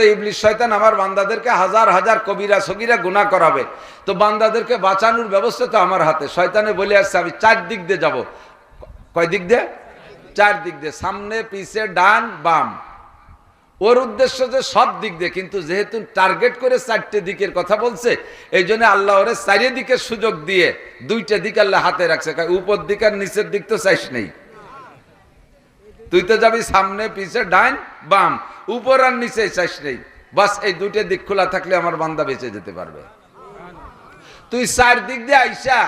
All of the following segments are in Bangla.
ইবলিস শয়তান আমার বান্দাদেরকে হাজার হাজার কবিরা সগীরা গুনাহ করাবে, তো বান্দাদেরকে বাঁচানোর ব্যবস্থা তো আমার হাতে। শয়তানে বলে আসছে আমি 4 দিক দিয়ে যাব। কয় দিক দিয়ে? 4 দিক দিয়ে, সামনে পিছে ডান বাম। ওর উদ্দেশ্য যে সব দিক দিয়ে, কিন্তু যেহেতু টার্গেট করে 4টে দিকের কথা বলছে, এই জন্য আল্লাহ ওরে 4 দিকের সুযোগ দিয়ে 2টা দিক আল্লাহ হাতে রাখছে। উপর দিক আর নিচের দিক তো চাইস নেই, তুই তো যাবি সামনে পিছে ডান বাম, উপর আর নিচে চাইস নেই। বাস এই 2টে দিক খোলা থাকলে আমার বান্দা বেঁচে যেতে পারবে। তুই 4 দিক দিয়ে আইসা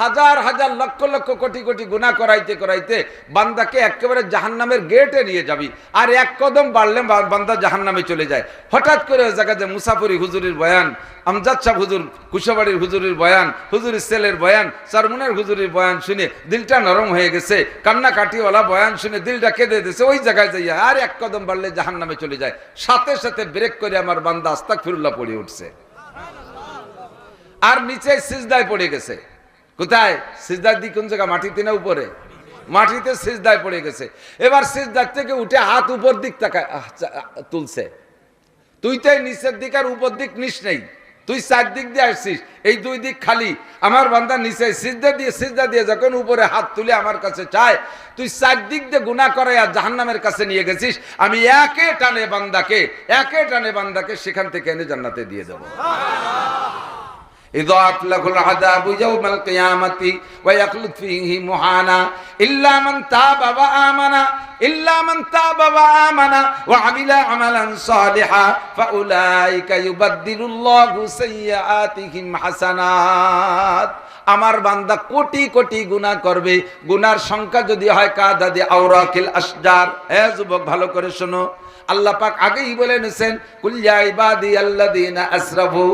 হাজার হাজার লক্ষ লক্ষ কোটি কোটি গুনাহ করাইতে করাইতে বান্দাকে একেবারে জাহান্নামের গেটে নিয়ে যাবি, আর 1 কদম বাড়লে বান্দা জাহান্নামে চলে যায়। হঠাৎ করে ওই জায়গাতে মুসাফরি হুজুরের বয়ান, আমজাদ সাহেব হুজুর কুশাবাড়ির হুজুরের বয়ান, হুজুরের সেলের বয়ান, চারমুনের হুজুরের বয়ান শুনে দিলটা নরম হয়ে গেছে, কান্না কাটিওয়ালা বয়ান শুনে দিলটা কেঁদে দিয়েছে, ওই জায়গায় যাইয়া আর 1 কদম বাড়লে জাহান্নামে চলে যায়। সাথে সাথে ব্রেক করে আমার বান্দা আস্তাগফিরুল্লাহ পড়ে উঠছে, আর নিচে সিজদায় পড়ে গেছে। কোথায়? সিজদার দিক কোন জায়গা? মাটিতে না উপরে? মাটিতে সিজদায় পড়ে গেছে। এবার সিজদার থেকে উঠে হাত উপর দিক তুলছে। তুই তো নিচের দিক আর উপর দিক নিস নেই, তুই 4 দিক দিয়ে আসছিস, এই 2 দিক খালি। আমার বান্দা নিচে সিজদা দিয়ে যখন উপরে হাত তুলে আমার কাছে চায়, তুই 4 দিক দিয়ে গুনাহ করে আর জাহান্নামের কাছে নিয়ে গেছিস। আমি একে টানে বান্দাকে সেখান থেকে এনে জান্নাতে দিয়ে দেব। ইযাত লাহুল আযাবু ইয়াওমাল কিয়ামাতি ওয়া ইয়াখলুদ ফীহি মুহানা ইল্লা মান তাবা ওয়া আমানা ওয়া আমিলা আমালান সালিহা ফাউলাইকা ইউবাদদিলুল্লাহু সাইয়্যাতিহিম হাসানাত। আমার বান্দা কোটি কোটি গুনাহ করবে, গুনার সংখ্যা যদি হয় কাদাদি আওরাকিল আশজার। হে যুবক ভালো করে শোনো, আল্লাহ পাক আগেই বলে নিছেন কুল ইয়া ইবাদিয়াল্লাযীনা আসরাফু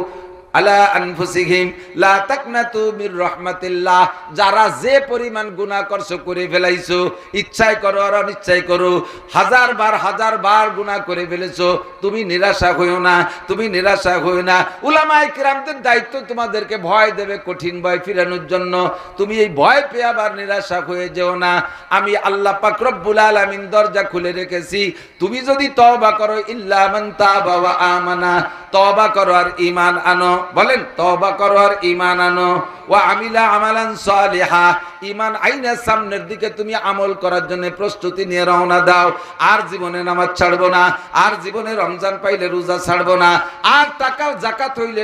আলা আনফুসিহিম লা তাকনাতু মির রাহমাতিল্লাহ। যারা যে পরিমাণ গুনাহ করছো করে ফেলাইছো, ইচ্ছায় করো আর অনিচ্ছায় করো, হাজার বার গুনাহ করে ফেলেছো, তুমি নিরাশা হইও না। উলামায়ে কিরামদের দায়িত্ব তোমাদেরকে ভয় দেবে, কঠিন ভয় ফিরানোর জন্য। তুমি এই ভয় পেয়ে আবার নিরাশা হয়ে যেও না। আমি আল্লাহ পাক রব্বুল আলামিন দরজা খুলে রেখেছি, তুমি যদি তওবা করো, ইল্লা মান তাবা ওয়া আমানা, তওবা করো আর ঈমান আনো। বলেন তওবা করো আর ঈমান আনো। ওয়া আমিলা আমালান সালিহা, ঈমান আইনা সামনের দিকে তুমি আমল করার জন্য প্রস্তুতি নিয়ে রওনা দাও। আর জীবনে নামাজ ছাড়বো না, আর জীবনে রমজান পাইলে রোজা ছাড়বো না, আর টাকা যাকাত হইলে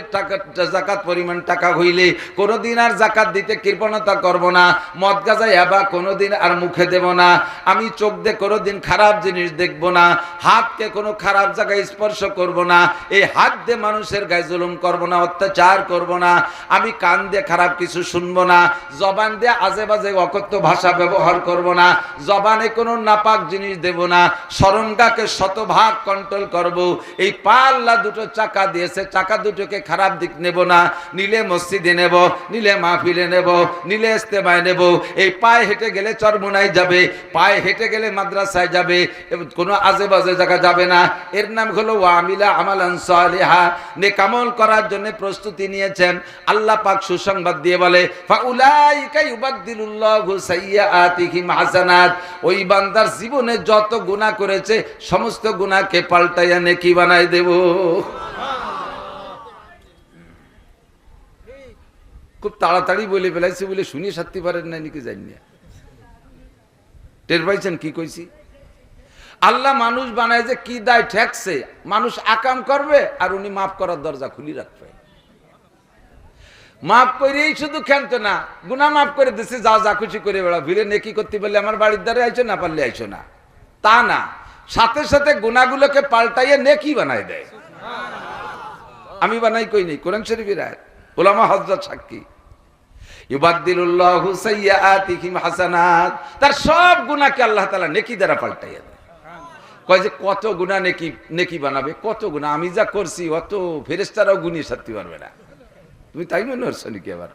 যাকাত পরিমাণ টাকা হইলে কোনোদিন আর যাকাত দিতে কৃপণতা করব না। মদ গাঁজা ইয়াবা কোনোদিন আর মুখে দেব না। আমি চোখ দিয়ে কোনোদিন খারাপ জিনিস দেখব না। হাতকে কোনো খারাপ জায়গায় স্পর্শ করব না। এই হাত দিয়ে মানুষের গায়ে জুলুম করব না, অত্যাচার করব না। আমি কান দিয়ে খারাপ কিছু শুনবো না। জবান দিয়ে আজে বাজে অকথ্য ভাষা ব্যবহার করব না। জবানে কোনো নাপাক জিনিস দেব না। শরমগাকে শতভাগ কন্ট্রোল করব। এই পা আল্লাহ 2টো চাকা দিয়েছে, চাকা 2টোকে খারাপ দিক নেব না। নিলে মসজিদে নেব, নিলে মাহফিলে নেব, নিলে ইস্তেমায় নেব। এই পায়ে হেঁটে গেলে চরমোনায় যাবে, পায়ে হেঁটে গেলে মাদ্রাসায় যাবে, কোনো আজে বাজে জায়গা যাবে না। এর নাম হলো ওয়া আমিলা আমালান সালিহা। নেক আমল করার জন্য প্রস্তুতি নিয়েছেন। আল্লাহ পাক সুসংবাদ দিয়ে বলে ফাউলাইকা ইউবাদদিলুল্লাহু সাইয়্যাতিহিম হাসানাত। ওই বান্দার জীবনে যত গুনাহ করেছে সমস্ত গুনাহকে পাল্টাইয়া নেকি বানাই দেব। খুব তাড়াতাড়ি বলে ফেলাইছি বলে শুনি সাথে পারেন না নাকি জানি না। টের পাইছেন কি কইছি? আল্লাহ মানুষ বানায় যে কি দায় ঠেকছে, মানুষ আকাম করবে আর উনি মাফ করার দরজা খুলি রাখবে। মাফ করেই শুধু খেলতো না, গুনাহ মাফ করে দিচ্ছে, যাও যা খুশি করে বেড়া, ভিড়ে নেকি করতে পারলে আমার বাড়ির দ্বারে আইছো, না পারলে আইছো না, তা না, সাথে সাথে গুনাহগুলোকে পাল্টাইয়ে নেকি বানাই দেয়। আমি বানাই কই নেই, কোরআন শরীফের আয়াত, উলামা হযরত সাক্ষী। ইউবাদদিলুল্লাহু সাইয়্যাতিহিম হাসানাত। তার সব গুনাহকে আল্লাহ তাআলা নেকি দ্বারা পাল্টাইয়া দেয়। কয় যে কত গুনাহ নেকি বানাবে, কত গুনাহ আমি যা করছি অত ফেরেশতারাও গুনিয়ে সারতে পারবে না। তুমি তাই মনে হচ্ছে নাকি? আবার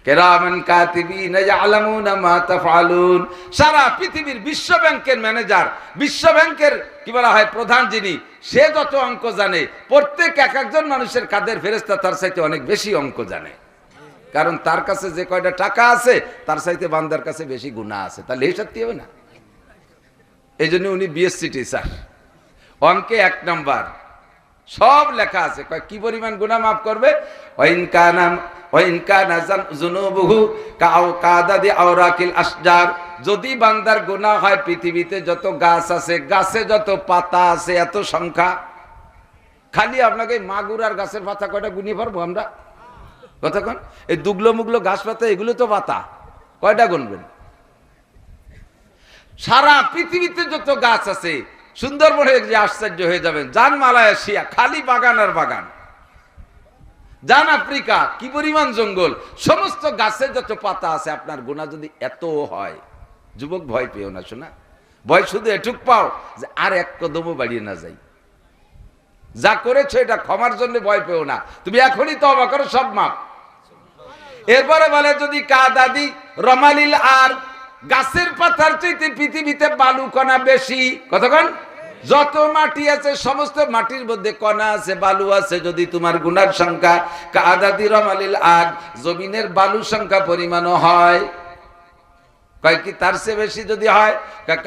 কিরামান কাতিবিন ইয়ালামুনা মা তাফআলুন। সারা পৃথিবীর বিশ্ব ব্যাংকের ম্যানেজার, বিশ্ব ব্যাংকের কি বলা হয় প্রধান যিনি, সে যত অঙ্ক জানে, প্রত্যেক একজন মানুষের কাদের ফেরেশতা তার চাইতে অনেক বেশি অঙ্ক জানে। কারণ তার কাছে যে কয়টা টাকা আছে তার চাইতে বান্দার কাছে বেশি গুনাহ আছে। তাহলে এই সত্যি হবে না? এই জন্য উনি বিএসসি টিচার, অঙ্কে 1 নাম্বার সব লেখা আছে, কি পরিমাণ গুনাহ মাফ করবে। যদি বান্দার গুনাহ হয় পৃথিবীতে যত গাছ আছে, গাছে যত পাতা আছে এত সংখ্যা, খালি আপনাকে মাগুরার গাছের পাতা কয়টা গুনিয়ে পারবো আমরা? কতক্ষণ? এই দুগলো মুগলো গাছ পাতা এগুলো তো পাতা, কয়টা গুনবেন? সারা পৃথিবীতে যত গাছ আছে, সুন্দরবনে যে আশ্চর্য হয়ে যাবেন। যান মালয়েশিয়া, খালি বাগান আর বাগান। যান আফ্রিকা, কি পরিমাণ জঙ্গল, সমস্ত গাছে যত পাতা আছে। আপনার গুনাহ যদি এত হয়, যুবক ভয় পেও না শোনা, ভয় শুধু এটুক পাও যে আর 1 কদমও বাড়িয়ে না যাই। যা করেছো এটা ক্ষমার জন্য ভয় পেও না, তুমি এখনই তওবা করো, সব মাপ। এরপরে বলে যদি কাদাদি রমালিল, আর গাছের পাতার চাইতে পৃথিবীতে বালু কণা বেশি। কতক্ষণ? যত মাটি আছে সমস্ত মাটির মধ্যে কণা আছে, বালু আছে। যদি তোমার গুনার সংখ্যা কাদাদি রমালিল আগ, জমিনের বালু সংখ্যা পরিমাণও হয়, কয় কি তার চেয়ে বেশি যদি হয়,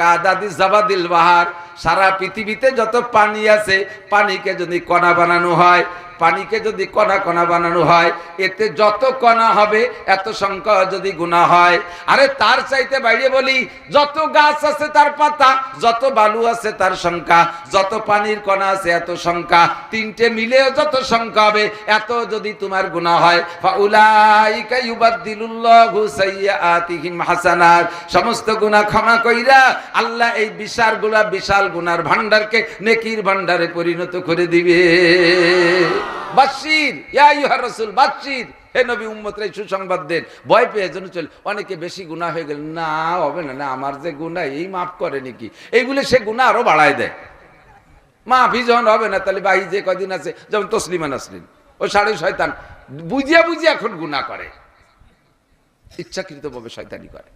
কাদাদি জাবাদিল বাহার, সারা পৃথিবীতে যত পানি আছে পানিকে যদি কণা বানানো হয়, পানিকে যদি কণা কণা বানানো হয়, এতে যত কণা হবে এত সংখ্যা যদি গুনাহ হয়। আরে তার চাইতে বাইরে বলি, যত গাছ আছে তার পাতা, যত বালু আছে তার সংখ্যা, যত পানির কণা আছে এত সংখ্যা, তিনটে মিলেও যত সংখ্যা হবে এত যদি তোমার গুনাহ হয়, ফাউলাইকা ইউবাদদিলুল্লাহু সাইয়্যাতিহিম হাসানাত, সমস্ত গুনাহ ক্ষমা কইরা আল্লাহ এই বিশাল গুনার ভান্ডারকে নেকির ভান্ডারে পরিণত করে দিবে। বাশির, ইয়া আইয়ুহার রাসূল বাশির, হে নবী উম্মতরে সুসংবাদ দেন। ভয় পেয়ে যেন চলে, অনেকে বেশি গুনাহ হয়ে গেল, না হবে না, না আমার যে গুনাহ এই মাফ করে নাকি, এইগুলো সে গুনাহ আরো বাড়ায় দেয়। মাফি যখন হবে না, তাহলে ভাই যে কদিন আছে, যেমন তসলিমা নাসরিন, ও সাড়ে শয়তান, বুঝিয়া এখন গুনাহ করে, ইচ্ছাকৃতভাবে শয়তানি করে।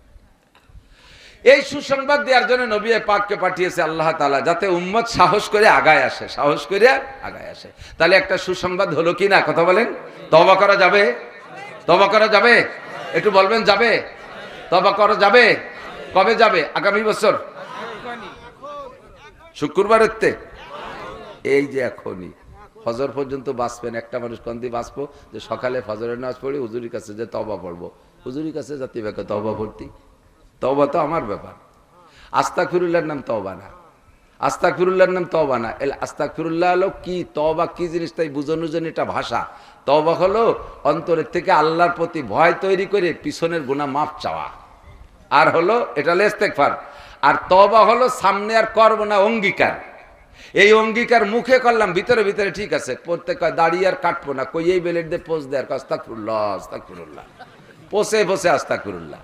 এই সুসংবাদ দেওয়ার জন্য নবী পাককে পাঠিয়েছে আল্লাহ তাআলা, যাতে উম্মত সাহস করে আগায় আসে, সাহস করে আগায় আসে। তাহলে একটা সুসংবাদ হলো কি না? কথা বলেন। তওবা করা যাবে? তওবা করা যাবে? একটু বলবেন যাবে? তওবা করা যাবে? কবে যাবে? আগামী বছর শুক্রবারেতে, এই যে এখনই ফজর পর্যন্ত বাঁচবেন। একটা মানুষ কোন দিয়ে বাঁচবো? যে সকালে ফজরের নামাজ পড়ি, হুজুরের কাছে যে তওবা পড়বো, হুজুরের কাছে যাতে ব্যাপার তওবা পড়তি, তওবা তো আমার ব্যাপার। আস্তাগফিরুল্লাহর নাম তওবা না, আস্তাগফিরুল্লাহর নাম তওবা না। আস্তাগফিরুল্লাহ হলো কি, তওবা কি জিনিস তাই বুঝানোর জন্য এটা ভাষা। তওবা হলো অন্তরের থেকে আল্লাহর প্রতি ভয় তৈরি করে পিছনের গুনাহ মাফ চাওয়া, আর হলো এটা হলো ইস্তেগফার। আর তওবা হলো সামনে আর করব না অঙ্গীকার। এই অঙ্গীকার মুখে করলাম, ভিতরে ভিতরে ঠিক আছে, প্রত্যেক দাঁড়িয়ে আর কাটবো না, কই এই বেলেট দিয়ে পোজ দেয়, আস্তাগফিরুল্লাহ আস্তাগফিরুল্লাহ, পোষে পোষে আস্তাগফিরুল্লাহ।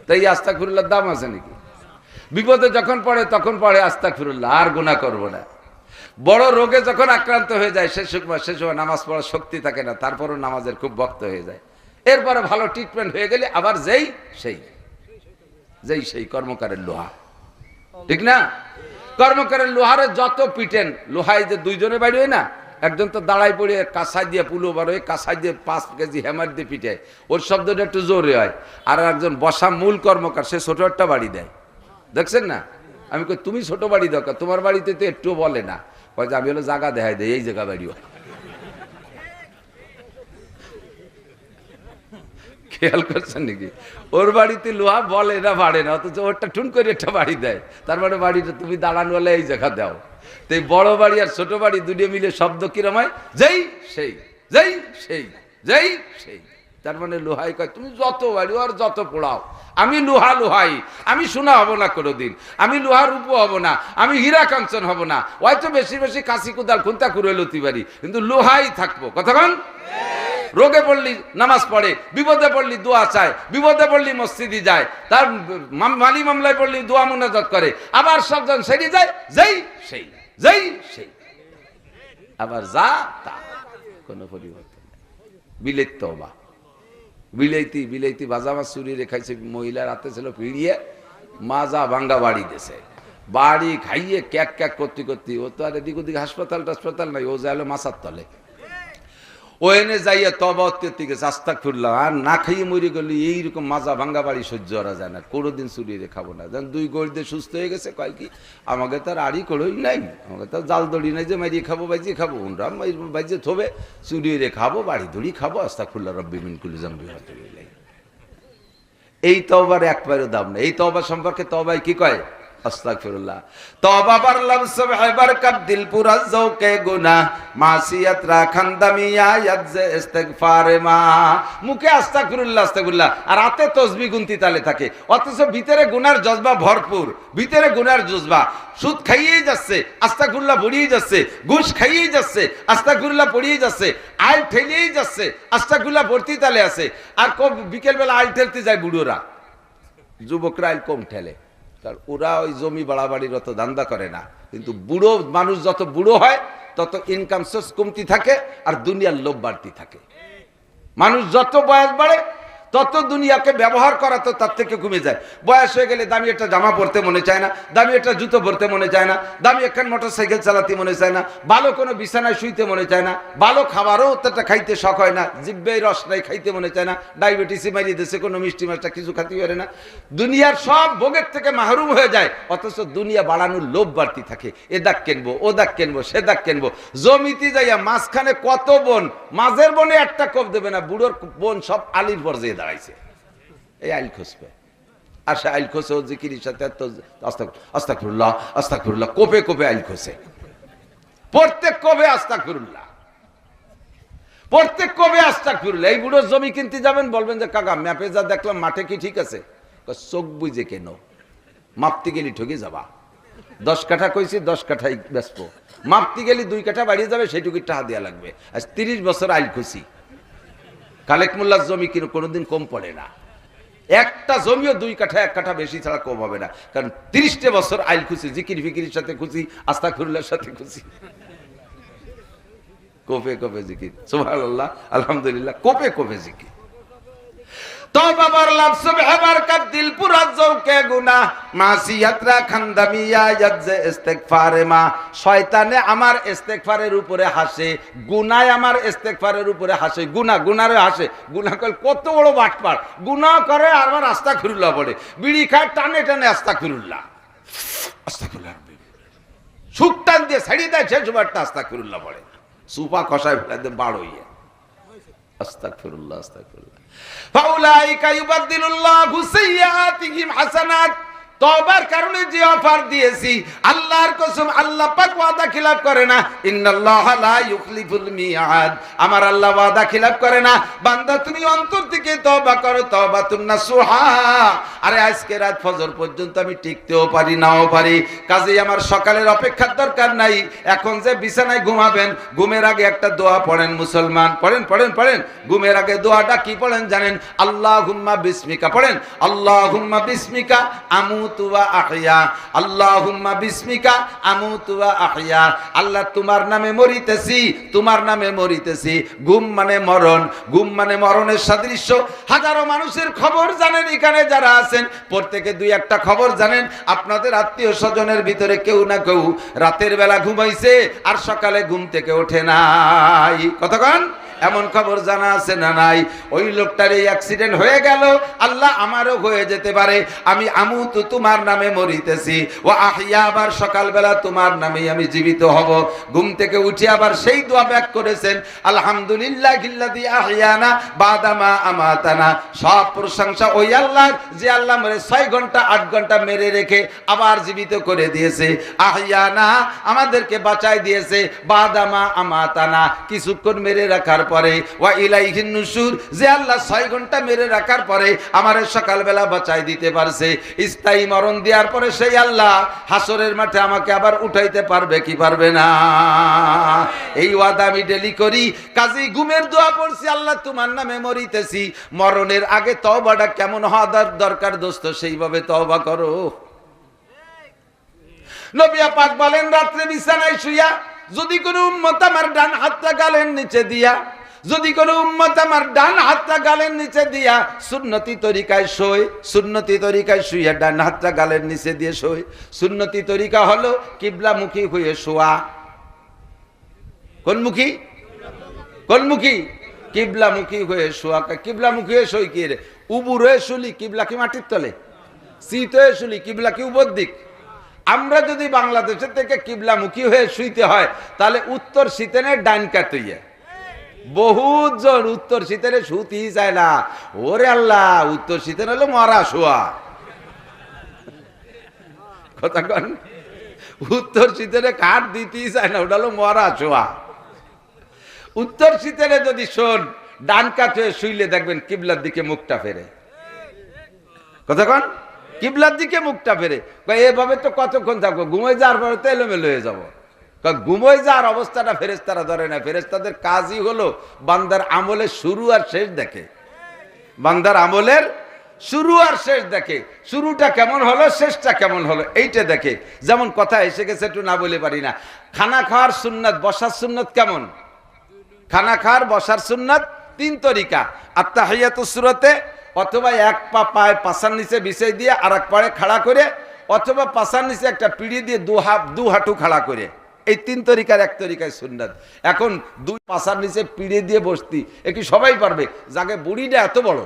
তাই আস্তাগফিরুল্লাহর দাম আছে নাকি? বিপদে যখন পড়ে তখন পড়ে আস্তাগফিরুল্লাহ, আর গুনাহ করব না। বড় রোগে যখন আক্রান্ত হয়ে যায় সে সময় নামাজ পড়ার শক্তি থাকে না, তারপরও নামাজের খুব ভক্ত হয়ে যায়। এরপরে ভালো ট্রিটমেন্ট হয়ে গেলে আবার যেই সেই কর্মকারের লোহা, ঠিক না? কর্মকারের লোহারে যত পিটেন, লোহায় যে দুইজনে বাইরে হয় না, একজন তো দাঁড়াই পড়ে কাঁসাই দিয়ে পুলো বার হয়ে কাঁসাই দিয়ে 5 কেজি হ্যামার দিয়ে পিটে, ওর শব্দটা একটু জোরে হয়। আর একজন বসা মূল কর্মকার, সে ছোট একটা বাড়ি দেয়, দেখছেন না? আমি কই তুমি ছোট বাড়ি দরকার, তোমার বাড়িতে তো একটু বলে না, কয় যে আমি হলো জায়গা দেখাই দেয়, এই জায়গা বাড়ি হয়। খেয়াল করছেন নাকি? ওর বাড়িতে লোহা বলে না, বাড়ে না, অথচ ওরটা টুন করে একটা বাড়ি দেয়। তার মানে বাড়িটা তুমি দাঁড়ান বলে এই জায়গা দাও। তো এই বড় বাড়ি আর ছোট বাড়ি দুটো মিলে শব্দ কিরম হয়? যেই সেই, যেই সেই, যেই সেই। তার মানে লোহাই কয় তুমি যত বাড়ি আর যত পোড়াও, আমি লোহাই, আমি সোনা হব না কোনোদিন, আমি লোহার রূপ হব না, আমি হীরা কাঞ্চন হব না, হয়তো বেশি বেশি কাশি কুদাল খুন্তা করে লতি পারি, কিন্তু লোহাই থাকবো। কতক্ষণ? রোগে পড়লি নামাজ পড়ে, বিপদে পড়লি দোয়া চায়, বিপদে পড়লি মসজিদে যায়, তার মালি মামলায় পড়লি দোয়া মুনাজাত করে, আবার সবজন সেরে যায়, যেই সেই, যেই সেই, আবার যা তা, কোনো পরিবর্তন নেই। বিলেত তওবা, বিলাইতি বাজা মাছ চুরি রেখাইছে, মহিলার হাতে ছিল পিড়িয়ে, মাজা ভাঙ্গা বাড়ি দিয়েছে, বাড়ি খাইয়ে ক্যাক করতে ও তো আর এদিক ওদিক হাসপাতাল নাই, ও যাইলো মাছার তলে। ওখানে যাইয়া তবা অত্যতি গেছে, আস্তাগফিরুল্লাহ, আর না খাইয়ে মরে গেলে এইরকম মাজা ভাঙ্গা বাড়ি সহ্য করা যায় না, কোনোদিন চুরিয়ে খাবো না। যেন 2 গোড় দিয়ে সুস্থ হয়ে গেছে, কয় কি আমাকে তার আড়ি কড়ই নাই, আমাকে তার জাল দড়ি নাই যে মারিয়ে খাবো বাইজিয়ে খাবো, ওনরা বাইজে থবে চুরিয়ে খাবো, বাড়ি দড়ি খাবো, আস্তাগফিরুল্লাহ রব্বি মিন কুল্লি যামবি ওয়া আতুবু ইলাইহি। এই তওবার একবারও দাম নেই। এই তওবা সম্পর্কে তওবায় কি কয়? আস্তাগফিরুল্লাহ। তওবা বার লফজ হেবার কাব দিল পুরা জৌকে গুনাহ, মাসিয়াত রাখান দামিয়া ইয়াজে ইস্তিগফার মা। মুখে আস্তাগফিরুল্লাহ আস্তাগফিরুল্লাহ আর হাতে তাসবিহ গুনতি তালে থাকে, অথচ ভিতরে গুনার জজবা ভরপুর, ভিতরে গুনার জজবা। সুদ খাইয়েই যাচ্ছে, আস্তাগফিরুল্লাহ পড়িয়েই যাচ্ছে, ঘুষ খাইয়েই যাচ্ছে, আস্তাগফিরুল্লাহ পড়িয়েই যাচ্ছে, আইল ঠেলিয়েই যাচ্ছে, আস্তাগফিরুল্লাহ পড়তি তালে আছে। আর বিকেল বেলা আইল ঠেলতে যায় বুড়োরা, যুবকরা আইল কম ঠেলে, কারণ ওরা ওই জমি বাড়াবাড়ির অত ধান্দা করে না। কিন্তু বুড়ো মানুষ যত বুড়ো হয় তত ইনকাম সোর্স কমতি থাকে আর দুনিয়ার লোভ বাড়তি থাকে। মানুষ যত বয়স বাড়ে তত দুনিয়াকে ব্যবহার করা তো তার থেকে কমে যায়। বয়স হয়ে গেলে দামি একটা জামা পরতে মনে চায় না, দামি একটা জুতো পরতে মনে চায় না, দামি একখান মোটরসাইকেল চালাতে মনে চায় না, ভালো কোনো বিছানায় শুইতে মনে চায় না, ভালো খাবারও অতটা খাইতে শখ হয় না, জিব্বের রস নাই খাইতে মনে চায় না, ডায়াবেটিসে মারিয়ে দিয়েছে, কোনো মিষ্টি মাছটা কিছু খাতে পারে না, দুনিয়ার সব ভোগের থেকে মাহরুম হয়ে যায়। অথচ দুনিয়া বাড়ানোর লোভ বাড়তি থাকে, এ দাগ কিনবো, ও দাগ কিনবো, সে দাগ কিনবো। জমিতে যাইয়া মাঝখানে কত বোন, মাঝের বনে একটা কোপ দেবে না, বুড়োর বোন সব আলির পর্যায়ে দাঁড়াইছে, এই আইল খুঁজবে। আর সে আইল খোঁজে জিকিরের সাথে আস্তাগফিরুল্লাহ আস্তাগফিরুল্লাহ কোপে কোপে আইল খোঁজে, প্রত্যেক কোপে আস্তাগফিরুল্লাহ, প্রত্যেক কোপে আস্তাগফিরুল্লাহ। এই বুড়োর জমি কিনতে যাবেন, বলবেন যে কাকা ম্যাপে যা দেখলাম মাঠে কি ঠিক আছে? চোখ বুঝে কেন, মাপতে গেলি ঠকে যাবা। 10 কাঠা কইছি 10 কাঠাই ব্যস্ত, মাপতে গেলি 2 কাঠা বাড়িয়ে যাবে, সেইটুকু টাকা দেওয়া লাগবে। আজ 30 বছর আইল খুঁজি, কালেক মোল্লার জমি কিন্তু কোনোদিন কম পড়ে না, একটা জমিও 2 কাঠা 1 কাঠা বেশি ছাড়া কম হবে না, কারণ 30টা বছর আইল খুঁজি, জিকির ফিকিরের সাথে খুঁজি, আস্তাগফিরুল্লাহর সাথে খুঁজি, কোপে কোপে জিকির, সুবহানাল্লাহ আলহামদুলিল্লাহ, কোপে কোপে জিকির। তওবা বার লফজ হেবার কাব দিল পুরা জৌকে গুনাহ, মাসিয়াত রাখান দামিয়া ইয়াজে ইস্তিগফার মা। শয়তানে আমার ইস্তিগফারের উপরে হাসে, গুনাহ আমার ইস্তিগফারের উপরে হাসে, গুনারে হাসে। গুনাহ কল কত বড় বাটপার, গুনাহ করে আর আমার আস্তাগফিরুল্লাহ পড়ে, বিড়ি খায় টানে টানে আস্তাগফিরুল্লাহ আস্তাগফিরুল্লাহ, সুখ টান দিয়ে ছাড়িয়ে দেয়, শেষ বারটা আস্তাগফিরুল্লাহ পড়ে, সুপা কষায় ফেলে দেয় বাড় হইয়ে, আস্তাগফিরুল্লাহ আস্তাগফিরুল্লাহ। ফাউলাইকা ইউবাদদিলুল্লাহু সাইয়্যাতিহিম হাসানাত। তওবার কারণে যে অফার দিয়েছি, আল্লাহর কসম আল্লাহ পাক ওয়াদা খিলাফ করে না, ইন্নাল্লাহা লা ইউখলিফুল মিআদ। আমার আল্লাহ ওয়াদা খিলাফ করে না। বান্দা তুমি অন্তর থেকে তওবা করো, তওবাতুন নাসুহা। আরে আজকে রাত ফজর পর্যন্ত আমি টিকতেও পারি নাও পারি, কাজেই আমার সকালের অপেক্ষার দরকার নাই। এখন যে বিছানায় ঘুমাবেন, ঘুমের আগে একটা দোয়া পড়েন মুসলমান, পড়েন পড়েন পড়েন। ঘুমের আগে দোয়াটা কি পড়েন জানেন? আল্লাহুম্মা বিসমিকা পড়েন, আল্লাহুম্মা বিসমিকা আমুতু ওয়া আহইয়া, আল্লাহুম্মা বিসমিকা আমুতু ওয়া আহইয়া। আল্লাহ তোমার নামে মরিতেছি, তোমার নামে মরিতেছি। ঘুম মানে মরণ, ঘুম মানে মরণের সাদৃশ্য। হাজারো মানুষের খবর জানেন এখানে যারা আছেন, প্রত্যেকে 2-1টা খবর জানেন। আপনাদের আত্মীয় স্বজনের ভিতরে কেউ না কেউ রাতের বেলা ঘুমাইছে আর সকালে ঘুম থেকে ওঠে নাই, কতক্ষণ এমন খবর জানা আছে না নাই? ওই লোকটার এই অ্যাক্সিডেন্ট হয়ে গেল, আল্লাহ আমারও হয়ে যেতে পারে। আমি আমুতু তোমার নামে মরিতেছি, ও আহইয়া আবার সকালবেলা তোমার নামেই আমি জীবিত হব। ঘুম থেকে উঠে আবার সেই দোয়া ব্যাক করেছেন, আলহামদুলিল্লাহিল্লাযী আহইয়ানা বাদামা আমাতানা। সব প্রশংসা ওই আল্লাহর, যে আল্লাহ মেরে 6 ঘন্টা 8 ঘন্টা মেরে রেখে আবার জীবিত করে দিয়েছে। আহইয়ানা আমাদেরকে বাঁচাই দিয়েছে, বাদামা আমাতানা কিছুক্ষণ মেরে রাখার পরে, ওয়া ইলাইহিন নুশুর যে আল্লাহ 6 ঘন্টা মেরে রাখার পরে আমারে সকালবেলা বাঁচাই দিতে পারছে। স্থায়ী মরণ দেওয়ার পরে সেই আল্লাহ হাসরের মাঠে আমাকে আবার উঠাইতে পারবে কি পারবে না? এই ওয়াদা আমি ডেলি করি। কাজেই ঘুমের দোয়া পড়ছি, আল্লাহ তোমার নামে মরিতেছি। মরণের আগে তওবাটা কেমন হওয়া দরকার দোস্ত, সেইভাবে তওবা করো। নবী পাক বলেন, রাত্রে বিছানায় শুইয়া যদি কোনো উম্মত আমার ডান হাতটা গালের নিচে দিয়া, যদি কোনো উম্মত আমার ডান হাতটা গালের নিচে দিয়া সুন্নতি তরিকায় শোয়, সুন্নতি তরিকায় শুইয়া ডান হাতটা গালের নিচে দিয়ে শোয়। সুন্নতি তরিকা হলো কিবলামুখী হয়ে শোয়া। কোন মুখী? কোনমুখী? কিবলামুখী হয়ে শোয়া। কিবলামুখী হয়ে শোয় কি রে? উবুর হয়ে শুলি, কিবলা কি মাটির তলে? শীত হয়ে শুলি, কিবলা কি উপর দিক? আমরা যদি বাংলাদেশের থেকে কিবলামুখী হয়ে শুইতে হয়, তাহলে উত্তর শীতেনের ডাইন কাতইয়া বহুত জন উত্তর শীতের শুতেই চায় না। ওরে আল্লাহ, উত্তর শীতের হলো মরা শোয়া। কথা কন, উত্তর শীতের কাঠ দিতেই চায় না, ওটা হলো মরা শোয়া। উত্তর শীতের যদি শোন, ডান কাত হয়ে শুইলে দেখবেন কিবলার দিকে মুখটা ফেরে। কথা কন, কিবলার দিকে মুখটা ফেরে। এভাবে তো কতক্ষণ থাকবো? ঘুমাই যাওয়ার পরে তো এলোমেলো হয়ে যাবো। ঘুমোয় যাওয়ার অবস্থাটা ফেরেশতারা ধরে না। ফেরেশতাদের কাজই হলো বান্দার আমলের শুরু আর শেষ দেখে। বান্দার আমলের শুরু আর শেষ দেখে। শুরুটা কেমন হলো, শেষটা কেমন হলো, এইটা দেখে। যেমন কথা এসে গেছে, একটু না বলে পারি না। খানা খাওয়ার সুন্নাত, বসার সুন্নাত কেমন? খানা খাওয়ার বসার সুন্নাত তিন তরিকা। আত্তাহিয়াতুস সূরাতে অথবা এক পা পায় পাছার নিচে বিছাই দিয়ে আর এক পায়ে খাড়া করে, অথবা পাছার নিচে একটা পিড়ি দিয়ে দু হাঁটু খাড়া করে। এই তিন তরিকার এক তরিকায় সুন্নাত। এখন দুই পাছার নিচে পিড়ে দিয়ে বসতি এ কি সবাই পারবে? যাকে বুড়িটা এত বড়,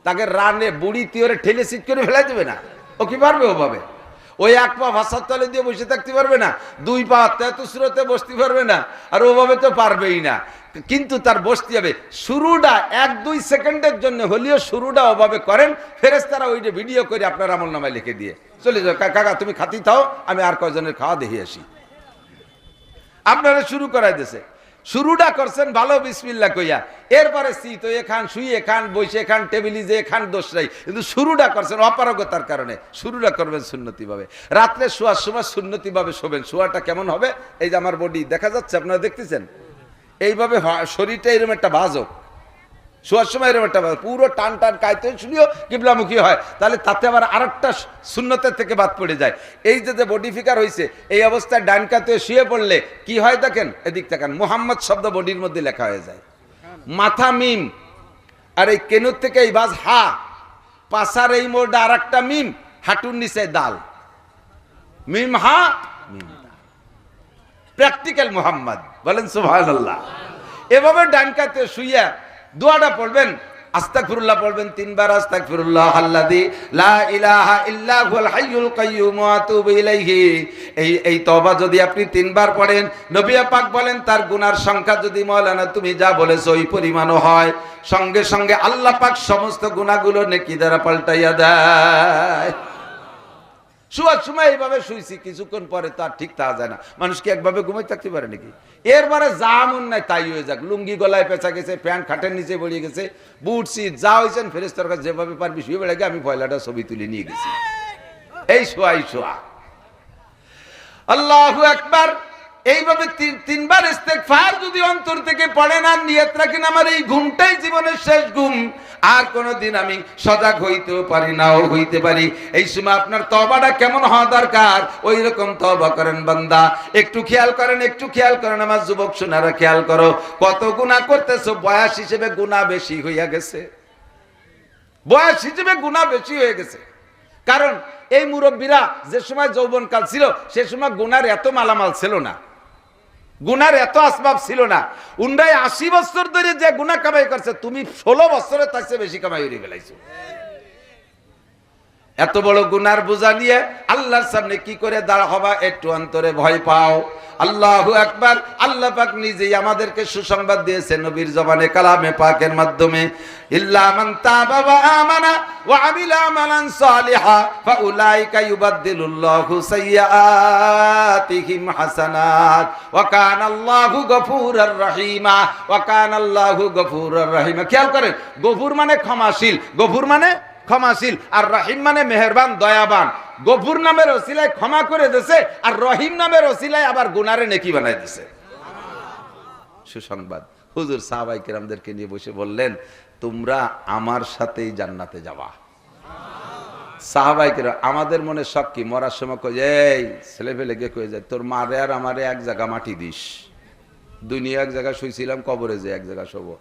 তাকে রানে বুড়ি তিওরে ঠেলে সিট করে ফেলাই দেবে না? ও কি পারবে ওভাবে? ওই এক পা ভাষার তলে দিয়ে বসে থাকতে পারবে না, দুই পা আত্মায়াতুস সূরাতে বসতে পারবে না, আর ওভাবে তো পারবেই না। কিন্তু তার বসতে হবে। শুরুটা 1-2 সেকেন্ডের জন্য হলেও শুরুটা ওভাবে করেন, ফেরেশতারা ওইটা ভিডিও করে আপনার আমলনামায় লিখে দিয়ে চলে যাও। কাকা তুমি খাতি থাও, আমি আর কয়জনের খাওয়া দেখে আসি। আপনারা শুরু করাই দিয়েছে। শুরুটা করছেন ভালো বিসমিল্লাহ কইয়া, এরপরে শীত হয়ে খান, শুয়ে খান, বসে খান, টেবিলে যেয়ে খান, দোষ নাই। কিন্তু শুরুটা করছেন অপারগতার কারণে। শুরুটা করবেন সুন্নতি ভাবে। রাত্রে শোয়ার সময় সুন্নতি ভাবে শোবেন। শোয়াটা কেমন হবে? এই যে আমার বডি দেখা যাচ্ছে, আপনারা দেখতেছেন, এইভাবে শরীরটা এরকম একটা ভাজক। শোয়ার সময় এরকম একটা পুরো টান টান কায়তে শুনিও কিবলামুখী হয়, তাহলে তাতে আবার আরেকটা সুন্নতের থেকে বাদ পড়ে যায়। এই যে বডি ফিকার হয়েছে, এই অবস্থায় ডান কাতে শুয়ে পড়লে কি হয় দেখেন, এদিক তাকান, মুহাম্মদ শব্দ বডির মধ্যে লেখা হয়ে যায়। মাথা মিম, আর এই কেনুর থেকে এই বাজ হা, পাশার এই মোড়টা আর একটা মিম, হাঁটুর নিচে দাল, মিম হা মিম। প্র্যাকটিক্যাল মুহাম্মদ, বলেন সুবহানাল্লাহ। এভাবে ডান কাতে শুইয়া দোয়াটা পড়বেন। আস্তাগফিরুল্লাহ পড়বেন 3 বার। আস্তাগফিরুল্লাহ আল্লাযী লা ইলাহা ইল্লা হুয়াল হাইয়ুল কাইয়্যুম ওয়া আতুবু ইলাইহি। এই তওবা যদি আপনি 3 বার পড়েন, নবী পাক বলেন তার গুনার সংখ্যা যদি মাওলানা তুমি যা বলেছো ওই পরিমাণও হয়, সঙ্গে সঙ্গে আল্লাহ পাক সমস্ত গুনাহগুলো নেকি দ্বারা পাল্টাইয়া দেয়। শোয়ার সময় এইভাবে শুইছি, কিছুক্ষণ পরে তো আর ঠিক থাকা যায় না। মানুষ কি একভাবে ঘুমাই থাকতে পারে নাকি? এরপরে যা মন নাই তাই হয়ে যাক। লুঙ্গি গলায় পেঁচা গেছে, প্যান্ট খাটের নিচে পড়ে গেছে, বুটছি যা হয়েছেন ফেরেশতার কাছে যেভাবে পারবি শুয়ে বেড়ে গিয়ে আমি পয়লাটা ছবি তুলে নিয়ে গেছি। এই শোয়াই শোয়া। আল্লাহু আকবার। এইভাবে 3 বার ইস্তেগফার যদি অন্তর থেকে পড়েন আর নিয়ত রাখেন আমার এই ঘুমটাই জীবনের শেষ ঘুম, আর কোনদিন আমি সজাগ হইতেও পারি, নাও হইতে পারি। এই সময় আপনার তওবাটা কেমন হওয়া দরকার, ওই রকম তওবা করেন বান্দা। একটু খেয়াল করেন, একটু খেয়াল করেন আমার যুবক সোনারা, খেয়াল করো কত গুনাহ করতেছো। বয়স হিসেবে গুনাহ বেশি হইয়া গেছে, বয়স হিসেবে গুনাহ বেশি হয়ে গেছে। কারণ এই মুরব্বীরা যে সময় যৌবনকাল ছিল সে সময় গুনার এত মালামাল ছিল না, গুনার এত আসবাব ছিল না। উন্ডাই 80 বছর ধরে যে গুনাহ কামাই করছে, তুমি 16 বছরে তার চেয়ে বেশি কামাই করে ফেলাইছো। এত বড় গুনার বোঝা নিয়ে আল্লাহর সামনে কি করে দাঁড়া হবা, একটু অন্তরে ভয় পাও। আল্লাহু আকবার। আল্লাহ পাক নিজেই আমাদেরকে সুসংবাদ দিয়েছেন নবীর জবানে কালামে পাকের মাধ্যমে, ইল্লা মান তাবা ওয়া আমানা ওয়া আমিলা আমালান সালিহা ফাউলাইকা ইউবাদদিলুল্লাহু সাইয়্যাতিহিম হাসানাত ওয়া কানাল্লাহু গফুরুর রহিমা ওয়া কানাল্লাহু গফুরুর রহিমা। খেয়াল করেন, গফুর মানে ক্ষমাশীল, গফুর মানে ক্ষমাশীল, আর রহিম মানে মেহেরবান দয়াবান। গফুর নামের ওসিলায় ক্ষমা করে দিয়েছে, আর রহিম নামের ওসিলায় আবার গুনারে নেকি বানাই দিয়েছে। সুসংবাদ। হুজুর সাহাবায়ে কেরামদেরকে নিয়ে বসে বললেন, তোমরা আমার সাথেই জান্নাতে যাবা। সাহাবায়ে কেরাম আমাদের মনে শখ কি, মরার সময় কই এই ছেলে ফেলে গে কয়ে যায় তোর মারে আর আমারে এক জায়গা মাটি দিস। দুনিয়া এক জায়গায় শুইছিলাম, কবরে যে এক জায়গা শোবো।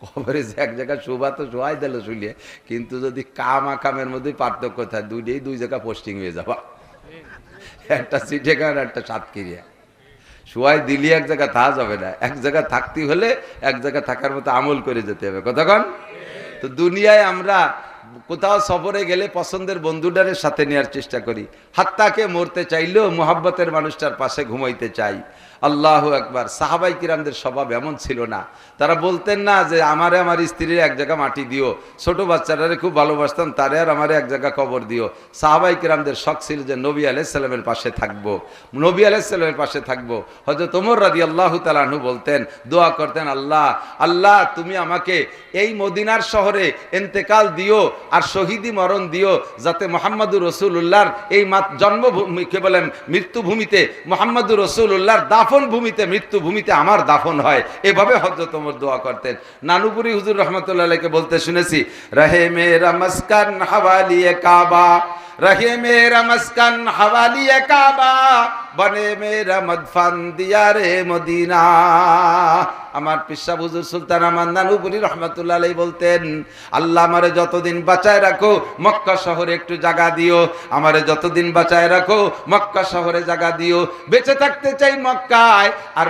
কবরে যে এক জায়গায় শোভা তো শোয়াই দিল শুইলে, কিন্তু যদি কাম আকামের মধ্যে পার্থক্য থাকে, দুই জায়গা পোস্টিং হয়ে যাবা, একটা সিটেগান একটা সাতক্ষীরা। শুয়াই দিলি এক জায়গা তা যাবে না, এক জায়গা থাকতে হলে এক জায়গা থাকার মতো আমল করে যেতে হবে। কতক্ষণ? তো দুনিয়ায় আমরা কোথাও সফরে গেলে পছন্দের বন্ধুটারের সাথে নেওয়ার চেষ্টা করি, হাত্তাকে মরতে চাইলেও মোহাব্বতের মানুষটার পাশে ঘুমাইতে চাই। আল্লাহু আকবার। সাহাবাই কিরামদের স্বভাব এমন ছিল না, তারা বলতেন না যে আমারে আমার স্ত্রীর এক জায়গা মাটি দিও, ছোট বাচ্চাটারে খুব ভালোবাসতাম তারে আর আমারে এক জায়গা কবর দিও। সাহাবাই কিরামদের শখ ছিল যে নবী আলাইহিস সালামের পাশে থাকবো, নবী আলাইহিস সালামের পাশে থাকবো। হযরত ওমর রাদিয়াল্লাহু তাআলা আনহু বলতেন, দোয়া করতেন, আল্লাহ আল্লাহ তুমি আমাকে এই মদিনার শহরে ইন্তেকাল দিও আর শহীদি মরণ দিও, যাতে মুহাম্মদুর রাসূলুল্লাহর এই জন্মভূমি কে বলেন মৃত্যুভূমিতে, মুহাম্মদুর রাসূলুল্লাহর দাফন ভূমিতে, মৃত্যুভূমিতে আমার দাফন হয়। এভাবে হযরত ওমর দোয়া করতেন। নানুপুরি হুজুর রাহমাতুল্লাহ আলাইহি বলতে শুনেছি, রহে মেরা মাসকান হাওয়ালিয়ে কাবা, রহে মেরা মাসকান হাওয়ালিয়ে কাবা, বনে মেরা মদফান দিয়ারে মদিনা। আমার পিসা হুজুর সুলতান আহমদ নানুপুরি রহমাতুল্লাহ আলাইহি বলতেন, আল্লাহ আমারে যতদিন বাঁচায় রাখো মক্কা শহরে একটু জায়গা দিও, আমারে যতদিন বাঁচায় রাখো মক্কা শহরে জায়গা দিও। বেঁচে থাকতে চাই মক্কায়, আর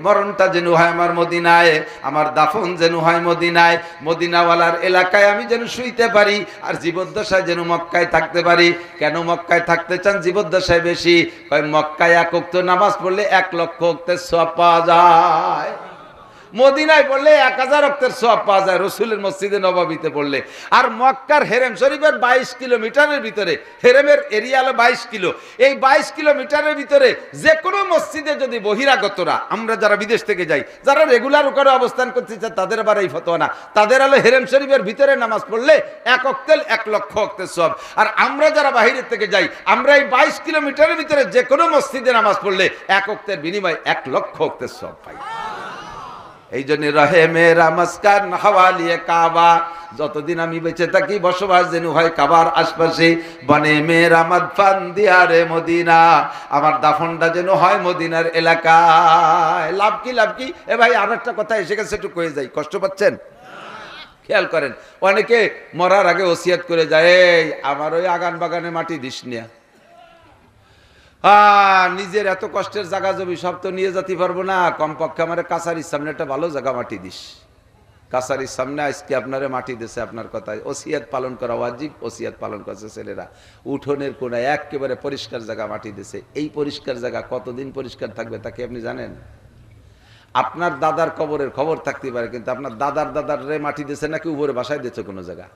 মরণটা যেন হয় আমার মদিনায়, আমার দাফন যেন হয় মদিনায়, মদিনাওয়ালার এলাকায় আমি যেন শুইতে পারি, আর জীবদ্দশায় যেন মক্কায় থাকতে পারি। কেন মক্কায় থাকতে চান জীবদ্দশায় বেশি? মক্কায় 1 ওয়াক্ত নামাজ পড়লে 1 লক্ষ ওয়াক্তের সওয়াব পাওয়া যায়, মদিনায় পড়লে 1000 ওয়াক্তের সওয়াব পাওয়া যায় রাসূলের মসজিদে নববীতে পড়লে। আর মক্কার হেরেম শরীফের 22 কিলোমিটারের ভিতরে, হেরেমের এরিয়া হলো 22 কিলো, এই 22 কিলোমিটারের ভিতরে যে কোনো মসজিদে যদি বহিরাগতরা, আমরা যারা বিদেশ থেকে যাই, যারা রেগুলার ওখানে অবস্থান করতে চায় তাদের আবার এই ফতোয়া না, তাদের হলো হেরেম শরীফের ভিতরে নামাজ পড়লে 1 ওয়াক্তের 1 লক্ষ ওয়াক্তের সওয়াব। আর আমরা যারা বাহিরের থেকে যাই, আমরা এই 22 কিলোমিটারের ভিতরে যে কোনো মসজিদে নামাজ পড়লে 1 ওয়াক্তের বিনিময়ে 1 লক্ষ ওয়াক্তের সওয়াব পাই। এই জন্য রহে মেরা মাসকান হাওয়ালিয়ে কাবা, যতদিন আমি বেঁচে থাকি বসবাস যেন হয় কাবার আশপাশে, বনে মেরা মদফান দিয়ারে মদিনা, আমার দাফনটা যেন হয় মদিনার এলাকায়। লাভ কি লাভ কি? এ ভাই আর একটা কথা এসে গেছে, একটু কয়ে যাই, কষ্ট পাচ্ছেন? খেয়াল করেন, অনেকে মরার আগে ওসিয়াত করে যায়, এই আমার ওই আগান বাগানে মাটি দিস না। নিজের এত কষ্টের জায়গা জমি সব তো নিয়ে যেতে পারবো না, কমপক্ষে আমার কাছারির সামনে একটা ভালো জায়গা মাটি দিস। কাছারির সামনে আজকে আপনারে মাটি দিছে, আপনার কথায় ওসিয়াত পালন করা ওয়াজিব, ওসিয়াত পালন করছে ছেলেরা। উঠোনের কোনায় একেবারে পরিষ্কার জায়গা মাটি দিছে। এই পরিষ্কার জায়গা কতদিন পরিষ্কার থাকবে তাকে আপনি জানেন? আপনার দাদার কবরের খবর থাকতে পারে, কিন্তু আপনার দাদার রে মাটি দিছে নাকি উপরে বাসায় দিচ্ছে কোনো জায়গা,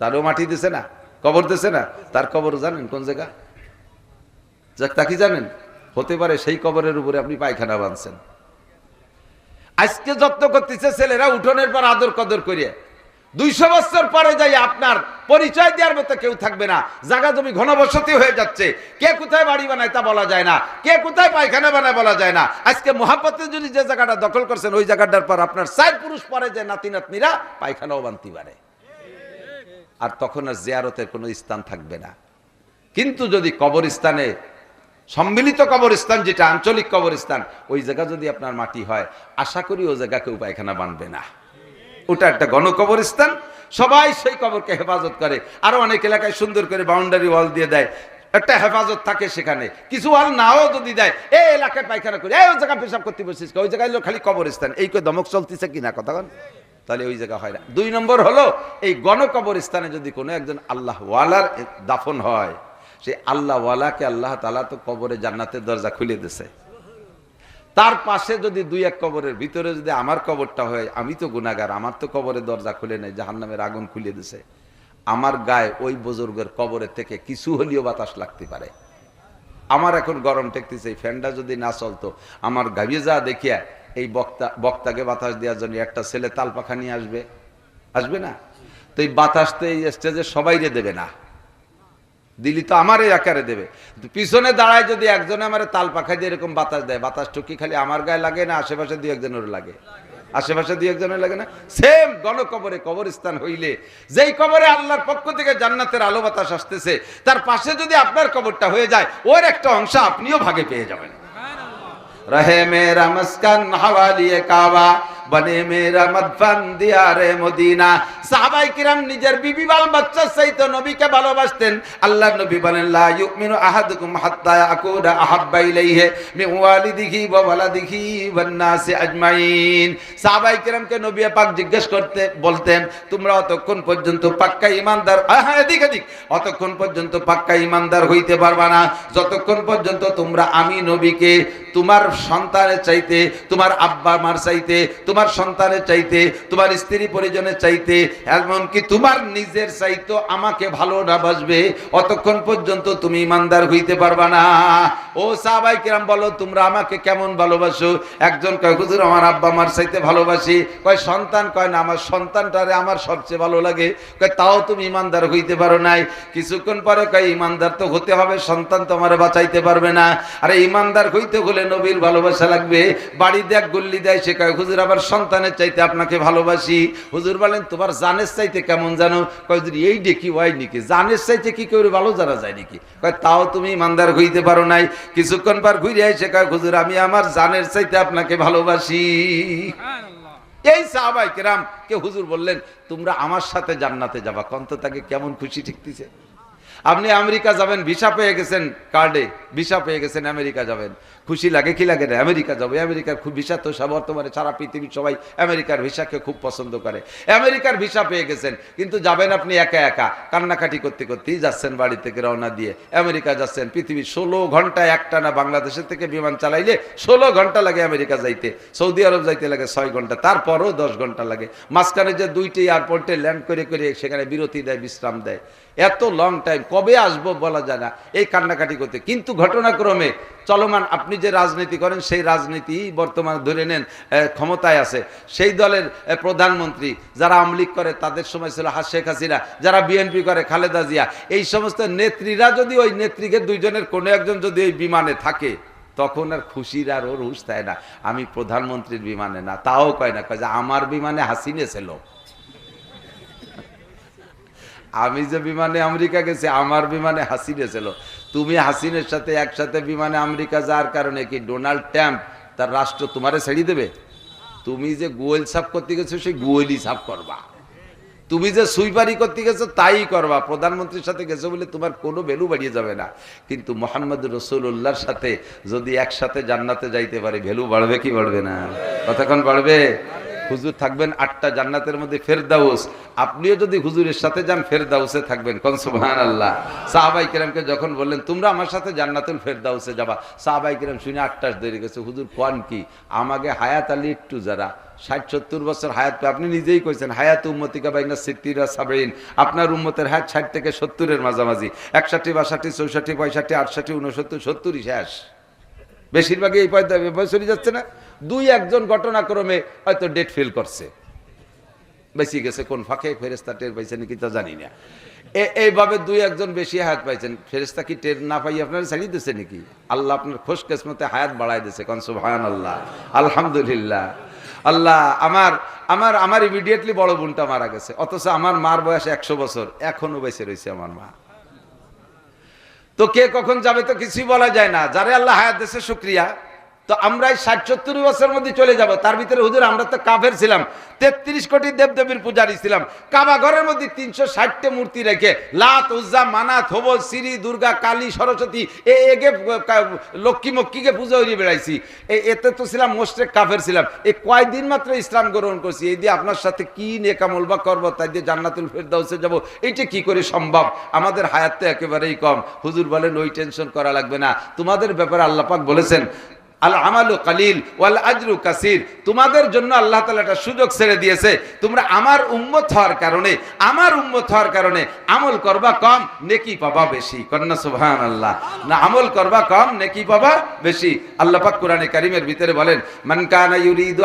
তারও মাটি দিছে না, কবর দিছে না, তার কবর জানেন কোন জায়গা? তা কি জানেন? হতে পারে সেই কবরের উপরে আপনি পায়খানা বাঁধছেন। আজকে যত্ন করতেছে ছেলেরা উঠোনের পর আদর কদর করিয়ে, 200 বছর পরে যাই আপনার পরিচয় দেওয়ার মতো কেউ থাকবে না। জায়গা জমি ঘনবসতি হয়ে যাচ্ছে, কে কোথায় বাড়ি বানায় তা বলা যায় না, কে কোথায় পায়খানা বানায় বলা যায় না। আজকে মোহাব্বতে যদি যে জায়গাটা দখল করছেন, ওই জায়গাটার পর আপনার 4 পুরুষ পরে যে নাতি নাতনিরা পায়খানাও বানতে পারে, আর তখন আর জিয়ারতের কোনো স্থান থাকবে না। কিন্তু যদি কবরস্থানে, সম্মিলিত কবরস্থান যেটা আঞ্চলিক কবরস্থান, ওই জায়গা যদি আপনার মাটি হয়, আশা করি ওই জায়গা কেউ পায়খানা বানবে না। ওটা একটা গণকবরস্থান, সবাই সেই কবরকে হেফাজত করে। আরো অনেক এলাকায় সুন্দর করে বাউন্ডারি ওয়াল দিয়ে দেয়, একটা হেফাজত থাকে সেখানে। কিছু ওয়াল নাও যদি দেয়, এই এলাকায় পায়খানা করে, এই ওই জায়গায় পেশাব করতে বসেছিস, ওই জায়গায় খালি কবরস্থান, এই করে দমক চলতেছে কিনা কথা বল, তাহলে ওই জায়গা হয় না। 2 নম্বর হলো, এই গণকবরস্থানে যদি কোনো একজন আল্লাহ ওয়ালার দাফন হয়, সেই আল্লাহ ওয়ালাকে আল্লাহ তাআলা তো কবরে জান্নাতের দরজা খুলে দিয়েছে। তার পাশে যদি 2-1 কবরের ভিতরে যদি আমার কবরটা হয়, আমি তো গুনাহগার, আমার তো কবরের দরজা খুলে নেই, জাহান্নামের আগুন খুলে দিয়েছে। আমার গায়ে ওই বুজুর্গের কবরের থেকে কিছু হলেও বাতাস লাগতে পারে। আমার এখন গরম ঠেকতেছে, এই ফ্যানটা যদি না চলতো, আমার গাবিয়ে যা দেখিয়া এই বক্তাকে বাতাস দেওয়ার জন্য একটা ছেলে তাল পাখা নিয়ে আসবে না? তো এই বাতাস তো এই স্টেজে সবাইরে দেবে না, দিলি তো আমারই আকারে দেবে। পিছনে দাঁড়ায় যদি একজনে আমার তাল পাখা দিয়ে এরকম বাতাস দেয়, বাতাস টুকি খালি আমার গায়ে লাগে না, আশেপাশে 2-1 লাগে, আশেপাশে 2-1 লাগে না? সেম গণকবরে কবরস্থান হইলে, যেই কবরে আল্লাহর পক্ষ থেকে জান্নাতের আলো বাতাস আসতেছে, তার পাশে যদি আপনার কবরটা হয়ে যায়, ওর একটা অংশ আপনিও ভাগে পেয়ে যাবেন। রহে মেরা মাসকান হাওয়ালিয়ে কাবা, বনে মেরা মদফন দিয়ারে মদিনা। সাহাবায়ে কিরাম নিজের বিবি বাল বাচ্চা চাইতে নবীকে ভালোবাসতেন। আল্লাহর নবী বলেন লা ইউমিনু আহাদুকুম হাত্তা আকুনা আহাব্বা ইলাইহি মিন ওয়ালিদিহি ওয়া ওয়ালাদিহি ওয়ান নাসি আজমাইন। সাহাবায়ে কিরামকে নবী পাক জিজ্ঞেস করতে বলতেন, তোমরা অতক্ষণ পর্যন্ত পাক্কা ঈমানদার, এদিক অতক্ষণ পর্যন্ত পাক্কা ঈমানদার হইতে পারবা না যতক্ষণ পর্যন্ত তোমরা আমি নবীকে তোমার সন্তানের চাইতে, তোমার আব্বা মার চাইতে, তোমার সন্তানের চাইতে, তোমার স্ত্রী পরিজনের চাইতে, এমনকি তোমার নিজের চাইতে আমাকে ভালো না বাসবে, অতক্ষণ পর্যন্ত তুমি ঈমানদার হইতে পারবা না। ও সাহাবায়ে কিরাম বলো তোমরা আমাকে কেমন ভালোবাসো? একজন কয় হুজুর আমার আব্বা মার চাইতে ভালোবাসি। কয় সন্তান? কয় না আমার সন্তানটারে আমার সবচেয়ে ভালো লাগে। কয় তাও তুমি ঈমানদার হইতে পারো নাই। কিছুক্ষণ পরে কয় ঈমানদার তো হতে হবে, সন্তান তো আমারে বাঁচাইতে পারবে না। আরে ঈমানদার হইতে হলে নবীর ভালোবাসা লাগবে। বাড়ি দেখ গল্লি দেয়, সে কয় হুজুর আবার সন্তানের চাইতে আপনাকে ভালোবাসি। হুজুর বলেন তোমার জানের চাইতে কেমন জানো? কয় হুজুর এই ডেকি হয় নাকি, জানের চাইতে কি করে ভালো জানা যায় নাকি? কয় তাও তুমি ঈমানদার হইতে পারো নাই। কিছুক্ষণ পর ঘুরে এসে কয় হুজুর আমি আমার জানের চাইতে আপনাকে ভালোবাসি। এই সাহাবায়ে কিরাম কে হুজুর বললেন তোমরা আমার সাথে জান্নাতে যাবা। কন্ত তাকে কেমন খুশি ঠিকতেছে। আপনি আমেরিকা যাবেন, ভিসা পেয়ে গেছেন, কার্ডে ভিসা পেয়ে গেছেন, আমেরিকা যাবেন, খুশি লাগে কি লাগে না? আমেরিকা যাবো, আমেরিকার খুব ভিসা তো বর্তমানে সারা পৃথিবীর সবাই আমেরিকার ভিসাকে খুব পছন্দ করে। আমেরিকার ভিসা পেয়ে গেছেন, কিন্তু যাবেন আপনি একা একা, কান্নাকাটি করতে করতেই যাচ্ছেন, বাড়ি থেকে রওনা দিয়ে আমেরিকা যাচ্ছেন। পৃথিবীর 16 ঘন্টা একটানা বাংলাদেশের থেকে বিমান চালাইলে 16 ঘন্টা লাগে আমেরিকা যাইতে, সৌদি আরব যাইতে লাগে 6 ঘন্টা, তারপরও 10 ঘন্টা লাগে। মাঝখানে যে 2টি এয়ারপোর্টে ল্যান্ড করে করে সেখানে বিরতি দেয়, বিশ্রাম দেয়, এত লং টাইম, কবে আসবো বলা যায় না এই কান্নাকাটি করতে। কিন্তু ঘটনাক্রমে চলমান আপনি যে রাজনীতি করেন সেই রাজনীতি বর্তমানে ধরে নেন ক্ষমতায় আছে, সেই দলের প্রধানমন্ত্রী যারা আওয়ামী লীগ করে তাদের সময় ছিল শেখ হাসিনা, যারা বিএনপি করে খালেদা জিয়া, এই সমস্ত নেত্রীরা যদি ওই নেত্রীকে দুইজনের কোনো একজন যদি ওই বিমানে থাকে তখন আর খুশির আর ওর হুঁশ থাকে না। আমি প্রধানমন্ত্রীর বিমানে না, তাও কয় না, কয় যে আমার বিমানে হাসিনা ছিল। আমি যে বিমানে আমেরিকা গেছি আমার বিমানে হাসিনা ছিল। তুমি হাসিনের সাথে একসাথে বিমানে আমেরিকা যাওয়ার কারণে কি ডোনাল্ড ট্রাম্প তার রাষ্ট্র তোমারে ছেড়ে দেবে? তুমি যে গোয়েল সাফ করতে গেছো সেই গোয়েলই সাফ করবা, তুমি যে সুইপারি করতে গেছো তাই করবা। প্রধানমন্ত্রীর সাথে গেছো বলে তোমার কোনো ভ্যালু বাড়িয়ে যাবে না। কিন্তু মুহাম্মদ রাসূলুল্লাহর সাথে যদি একসাথে জান্নাতে যাইতে পারে, ভ্যালু বাড়বে কি বাড়বে না? কতক্ষণ বাড়বে? হুজুর থাকবেন 8টা জান্নাতের মধ্যে ফেরদাউস, আপনিও যদি হুজুরের সাথে যান ফেরদাউসে থাকবেন। কোন সুবহানাল্লাহ। সাহাবায়ে কিরামকে যখন বললেন তোমরা আমার সাথে জান্নাতুল ফেরদাউসে যাবা, সাহাবায়ে কিরাম শুনে 8টাস ধরে গেছে। হুজুর কোন কি? আমাকে হায়াত আলী একটু যারা 60-70 বছর হায়াত পায়, আপনি নিজেই কইছেন হায়াত উম্মতিকা বাইনা 60 আর 70, আপনার উম্মতের হায়াত 60 থেকে 70-এর মাঝামাঝি, 61, 62, 64, 65, 68, 69, 70ই শেষ। বেশিরভাগই এই বয়সই যাচ্ছে না। 2-1 ঘটনাক্রমে হয়তো ডেট ফেল করছে, বেশি গেছে, কোন ফাঁকে ফেরেশতা টের পাইছে নাকি তা জানি না। এইভাবে 2-1 বেশি হায়াত পাইছেন, ফেরেশতা কি টের না পাই আপনারা ছাড়িয়ে দিচ্ছে নাকি? আল্লাহ আপনার খোশ কিসমতে হায়াত বাড়াই দিয়েছে। কোন সুবহানাল্লাহ, আলহামদুলিল্লাহ। আল্লাহ আমার আমার আমার ইমিডিয়েটলি বড় বোনটা মারা গেছে, অথচ আমার মার বয়স 100 বছর, এখনো বেঁচে রয়েছে আমার মা। তো কে কখন যাবে তো কিছুই বলা যায় না। যারে আল্লাহ হায়াত দিয়েছে শুকরিয়া। তো আমরা 60-70 বছরের মধ্যে চলে যাব। তার ভিতরে হুজুর আমরা তো কাফের ছিলাম, 33 কোটি দেবদেবীর পূজারী ছিলাম, কাবা ঘরের মধ্যে 360টা মূর্তি রেখে লাত, উজ্জা, মানাত, হবল, সিরি, দুর্গা, কালী, সরস্বতী, এগে লক্ষ্মী মক্কিকে পূজা হয়ে বেড়াইছি। এতে তো ছিলাম মোশরেক, কাফের ছিলাম। এই কয়দিন মাত্র ইসলাম গ্রহণ করছি, এই দিয়ে আপনার সাথে কি নেকামল বা করবো, তাই দিয়ে জান্নাতুল ফেরদাউসে যাব, এইটা কি করে সম্ভব? আমাদের হায়াত তো একেবারেই কম। হুজুর বলেন ওই টেনশন করা লাগবে না, তোমাদের ব্যাপারে আল্লাহ পাক বলেছেন আল আমালু কালিল ওয়াল আজরু কাসির, তোমাদের জন্য আল্লাহ তাআলা একটা সুযোগ ছেড়ে দিয়েছে। তোমরা আমার উম্মত হওয়ার কারণে আমল করবা কম, নেকি পাবা বেশি। কন্না সুবহানাল্লাহ। না আমল করবা কম, নেকি পাবা বেশি। আল্লাহ পাক কোরআনে কারীমের ভিতরে বলেন মান কানা ইউরিদু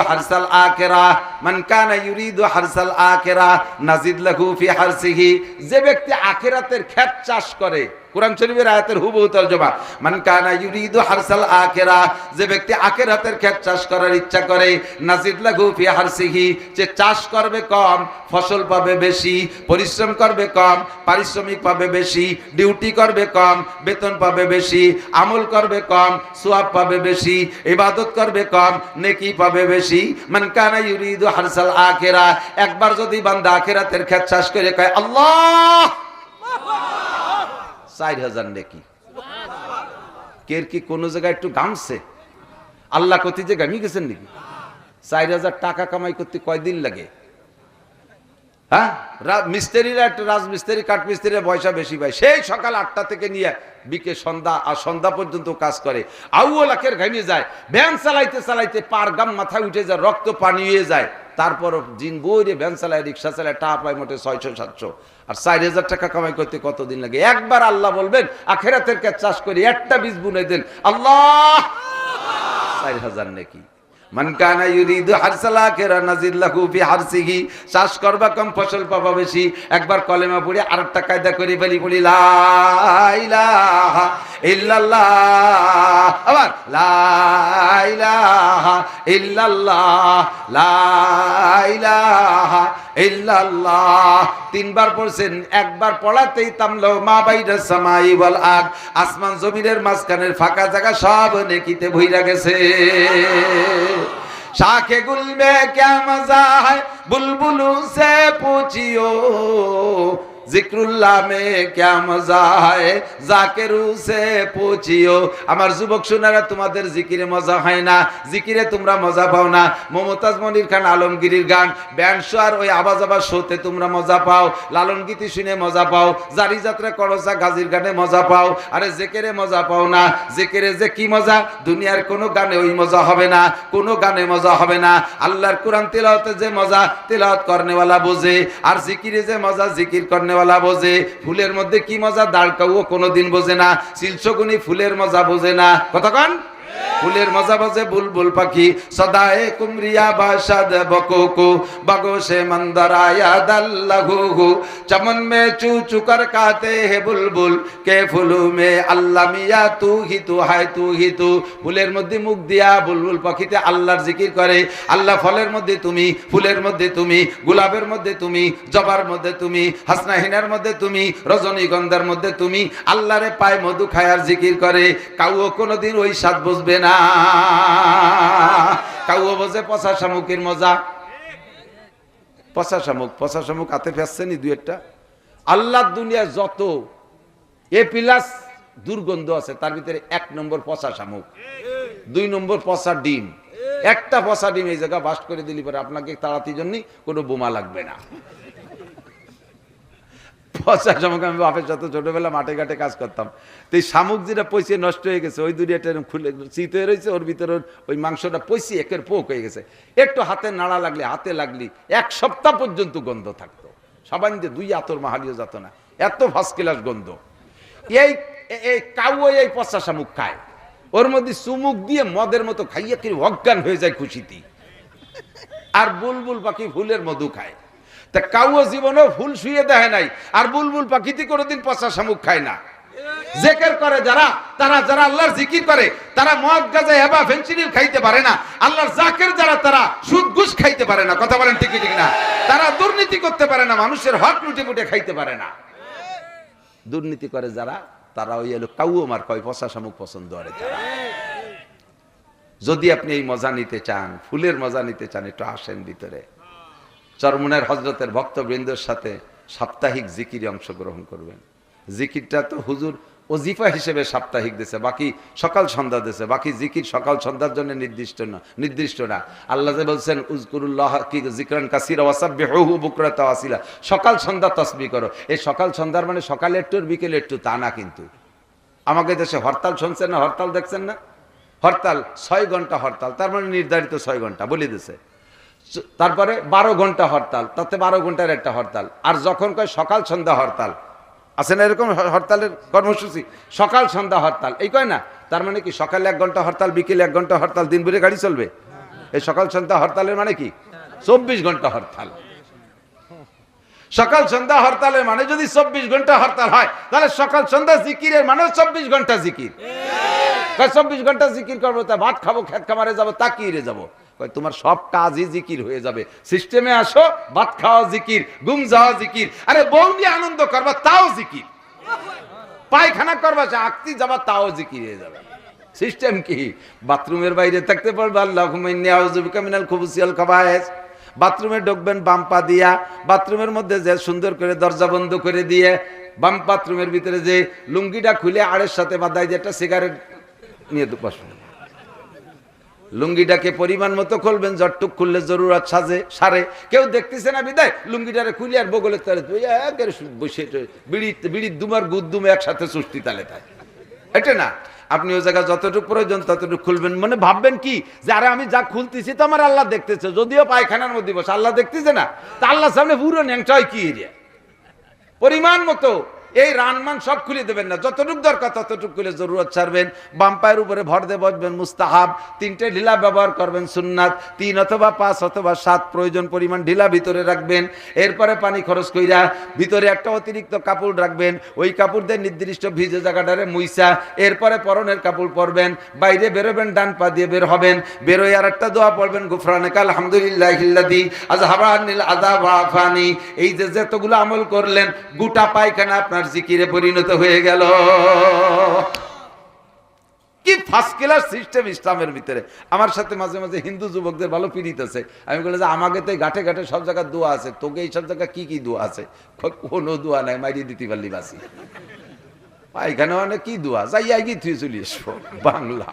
হারসাল আখিরাহ নাজিদ লাহু ফি হারসিহি, যে ব্যক্তি আখিরাতের ক্ষেত চাষ করে, কোরআন শরীফের আয়াতের হুবহু তরজমা, মান কানা ইউরিদু হারসাল আখিরা, যে ব্যক্তি আখিরাতের ক্ষেত চাষ করার ইচ্ছা করে, নাজিদ লাহু ফি হারসিহি, যে চাষ করবে কম ফসল পাবে বেশি, পরিশ্রম করবে কম পারিশ্রমিক পাবে বেশি, ডিউটি করবে কম বেতন পাবে বেশি, আমল করবে কম সওয়াব পাবে বেশি, ইবাদত করবে কম নেকি পাবে বেশি। মান কানা ইউরিদু হারসাল আখিরা, একবার যদি বান্দা আখিরাতের ক্ষেত চাষ করে কয় আল্লাহ 4000 নেকি, কের কি কোন জায়গায় একটু গামছে? আল্লাহ কতি যে গামি গেছেন নাকি? 4000 টাকা কামাই করতে কয়দিন লাগে? হ্যাঁ, মিস্ত্রিরা একটা রাজমিস্ত্রি কাঠমিস্ত্রিরা পয়সা বেশি পায়, সেই সকাল 8টা থেকে নিয়ে বিকে সন্ধ্যা পর্যন্ত কাজ করে, আউও লাখের ঘামিয়ে যায়, ভ্যান চালাইতে চালাইতে পার গাম মাথায় উঠে যায়, রক্ত পানি হয়ে যায়, তারপর দিন বইরে ভ্যান চালায় রিক্সা চালায়, টাকা পায় মোটে 600-700, আর 4000 টাকা কামাই করতে কতদিন লাগে? একবার আল্লাহ বলবেন আখিরাতের কাজ চাষ করে একটা বীজ বুনে দেন, আল্লাহ 4000 নাকি। মান কানা ইউরিদু হারসাল আখিরা নাজিদ লাহু ফি হারসিহি, চাষ করবা কম ফসল পাবা বেশি। একবার কলেমা পড়ে আরেকটা কায়দা করে বলি লা ইলাহা ইল্লাল্লাহ, আবার লা ইলাহা ইল্লাল্লাহ, লা ইলাহা ইল্লাল্লাহ, 3 বার পড়ছেন, একবার পড়াতেই তামলো মা বাইরা সামাই ওয়াল আরদ, আসমান জমিনের মাঝখানের ফাঁকা জায়গা সব নেকিতে ভইরা গেছে। शाखे गुल में क्या मजा है बुलबुलों से पूछियो, जिक्रुल्लाह में क्या मजा है जाकिरू से पूछियो। আমার যুবক সোনারা, তোমাদের জিকিরে মজা হয় না, জিকিরে তোমরা মজা পাও না। মমতাজ মনির খান আলমগীরের গান ব্যান্ড শো আর ওই আওয়াজ আওয়াজ শোতে তোমরা মজা পাও, লালন গীতি শুনে মজা পাও, জারি যাত্রা করসা গাজির গানে মজা পাও, আরে জিকিরে মজা পাও না। জিকিরে যে কি মজা, দুনিয়ার কোনো গানে ওই মজা হবে না, কোনো গানে মজা হবে না। আল্লাহর কোরআন তেলাওয়াতে যে মজা তেলাওয়াত করনেওয়ালা বোঝে, আর জিকিরে যে মজা জিকির করনেওয়ালা বোঝে। ফুলের মধ্যে কি মজা দাঁড়কাও কোনোদিন বোঝে না, শিলশগুনি ফুলের মজা বোঝে না। কথা কন, ফুলের মজা বোঝে বুলবুল পাখি, সদায়ে কুমরিয়া বাসাদ বকুকু, বাগোশে মন্দরায়া দাল্লাহু, চমন মে চু চুকর কাতে হে বুলবুল, কে ফুলু মে আল্লাহ মিয়া তু হি তু হায় তু হি তু। ফুলের মধ্যে মুখ দিয়া বুলবুল পাখিতে আল্লাহর জিকির করে। আল্লাহ ফলের মধ্যে তুমি, ফুলের মধ্যে তুমি, গোলাপের মধ্যে তুমি, জবার মধ্যে তুমি, হাসনাহিনার মধ্যে তুমি, রজনীগন্ধার মধ্যে তুমি। আল্লাহরে পায় মধু খায়ার জিকির করে। কাউও কোনোদিন ওই স্বাদ বুঝবে না, কাউও বোঝে পচা শামুকের মজা। পচা শামুক হাতে ফেসছেনি দুই একটা। আল্লাহর দুনিয়ায় যত এ প্লাস দুর্গন্ধ আছে, তার ভিতরে 1 নম্বর পচা শামুক, 2 নম্বর পচা ডিম। একটা পচা ডিম এই জায়গা বাস্ট করে দিলি পরে আপনাকে তাড়াতির জন্য কোনো বোমা লাগবে না। পচা শামুক, আমি বাপের সাথে ছোটবেলা মাঠে ঘাটে কাজ করতাম, তো এই শামুক যেটা পয়সে নষ্ট হয়ে গেছে, ওই দুনিয়াটা খুলে শীত হয়ে রয়েছে, ওর ভিতরে ওই মাংসটা পয়সি একের পোক হয়ে গেছে। একটু হাতে নাড়া লাগলে, হাতে লাগলি 1 সপ্তাহ পর্যন্ত গন্ধ থাকতো, সবাই যে 2 আতর মাহালিও যেত না, এত ফার্স্ট ক্লাস গন্ধ। এই কাউ এই পচা শামুক খায়, ওর মধ্যে চুমুক দিয়ে মদের মতো খাইয়া কি অজ্ঞান হয়ে যায় খুশিতে। আর বুলবুল পাখি ফুলের মধু খায়। তা কাউও জীবনেও ফুল শুয়ে দেয় নাই, আর বুলবুল পাখিতে কোনোদিন পচা শামুক খায় না। জিকির করে যারা আল্লাহর জিকির করে, তারা মদ গাঁজা হেবা ফেনসিডিল খাইতে পারে না। আল্লাহর জাকের যারা, তারা সুদ ঘুষ খাইতে পারে না। কথা বলেন ঠিক ঠিক না? তারা দুর্নীতি করতে পারে না, মানুষের হক লুটে মুটে খাইতে পারে না। দুর্নীতি করে যারা, তারা ওই এলো কাউও মার কয় পচা শামুক পছন্দ করে তারা। যদি আপনি এই মজা নিতে চান, ফুলের মজা নিতে চান, একটু আসেন ভিতরে। চরমুনার হযরতের ভক্তবৃন্দের সাথে সাপ্তাহিক জিকিরে অংশগ্রহণ করবেন। জিকিরটা তো হুজুর ওজিফা হিসেবে সাপ্তাহিক দিয়েছে, বাকি সকাল সন্ধ্যা দিয়েছে। বাকি জিকির সকাল সন্ধ্যার জন্য নির্দিষ্ট না। আল্লাহ যে বলছেন উযকুরুল্লাহ কি যিকরান কাসীরা ওয়াসাব্বিহুহু বুকরাতা ওয়াসিলা, সকাল সন্ধ্যা তাসবিহ করো। এই সকাল সন্ধ্যার মানে সকালে একটু বিকেলে একটু, তা না কিন্তু। আমাদের দেশে হরতাল শুনছেন না, হরতাল দেখছেন না? হরতাল 6 ঘন্টা হরতাল, তার মানে নির্ধারিত 6 ঘন্টা বলে দিছে। তারপরে 12 ঘন্টা হরতাল, তাতে 12 ঘন্টার একটা হরতাল। আর যখন কয় সকাল সন্ধ্যা হরতাল, আছে না এরকম হরতালের কর্মসূচি, সকাল সন্ধ্যা হরতাল, এই কয় না? তার মানে কি সকালে 1 ঘন্টা হরতাল, বিকেলে 1 ঘন্টা হরতাল, দিন ভরে গাড়ি চলবে? এই সকাল সন্ধ্যা হরতালের মানে কি? 24 ঘন্টা হরতাল। সকাল সন্ধ্যা হরতালের মানে যদি 24 ঘন্টা হরতাল হয়, তাহলে সকাল সন্ধ্যা জিকিরের মানে 24 ঘন্টা জিকির। 24 ঘন্টা জিকির করবো, তা ভাত খাবো, খেত খামারে যাবো, তাকিয়ে যাবো। তোমার সব কাজই জিকির হয়ে যাবে। সিস্টেমে আসো, ভাত খাওয়া জিকির, ঘুম যাওয়া জিকির, আরে বউ নিয়ে আনন্দ করবা তাও জিকির, পায়খানা করবা আঁকতি যাবা তাও জিকির হয়ে যাবে। সিস্টেম কি? বাথরুমের বাইরে থাকতে পারবে আল্লাহুম্মা ইন্নী আউযু বিকা মিনাল খুবুসি ওয়াল খাবায়েস। বাথরুমে ঢুকবেন বাম পা দিয়া, বাথরুমের মধ্যে যে সুন্দর করে দরজা বন্ধ করে দিয়ে বাম বাথরুমের ভিতরে যে লুঙ্গিটা খুলে আড়ের সাথে বাঁধাই, যেটা সিগারেট নিয়ে বসবেন। লুঙ্গিটাকে পরিমাণ মতো খুলবেন, যতটুক খুললে জরুরত সারে। কেউ দেখতেছে না বিদায় লুঙ্গিটারে খুলে আর বগলের তালে বসে বিড়ির দুমার গুদ্দুমে একসাথে সুষ্টি তালে তাই, এটা না। আপনি ওই জায়গায় যতটুকু প্রয়োজন ততটুকু খুলবেন, মানে ভাববেন কি যে আরে আমি যা খুলতেছি তো আমার আল্লাহ দেখতেছে, যদিও পায়খানার মধ্যে বসে আল্লাহ দেখতেছে না, তা আল্লাহ সামনে পুরো ন্যাংটা হয় কি এরিয়া। পরিমাণ মতো এই রানমান সব খুলে দেবেন না, যতটুকু দরকার ততটুকু খুলে জরুরত ছাড়বেন। বাম পায়ের উপরে ভর দিয়ে বসবেন মুস্তাহাব, 3টে ঢিলা ব্যবহার করবেন সুন্নাত, 3 অথবা 5 অথবা 7 প্রয়োজন পরিমাণ ঢিলা ভিতরে রাখবেন। এরপরে পানি খরচ কইরা ভিতরে একটা অতিরিক্ত কাপড় রাখবেন, ওই কাপড় দিয়ে নির্দিষ্ট ভিজে জায়গাটারে মুইসা এরপরে পরনের কাপড় পরবেন। বাইরে বেরোবেন, ডান পা দিয়ে বের হবেন, বেরোয় আর একটা দোয়া পড়বেন, গুফরানাকা আলহামদুলিল্লাহিল্লাযী আযহাবা আনিল আযাব ওয়া আফানি। এই যে যতগুলো আমল করলেন, গোটা পায়খানা আপনার জিকিরে পরিণত হয়ে গেল। কি ফার্স্ট ক্লাস সিস্টেম ইসলামের ভিতরে। আমার সাথে মাঝে মাঝে হিন্দু যুবকদের ভালো পীড়িত আছে, আমি বলি যে আমাকে তো ঘাটে ঘাটে সব জায়গায় দোয়া আছে, তোকে এই সব জায়গায় কি কি দোয়া আছে? কোনো দোয়া নাই, মাইরি দিতে পারলি বাসি। এখানে অনেক কি দোয়া, যাই আগে তুই চলে এসবো। বাংলা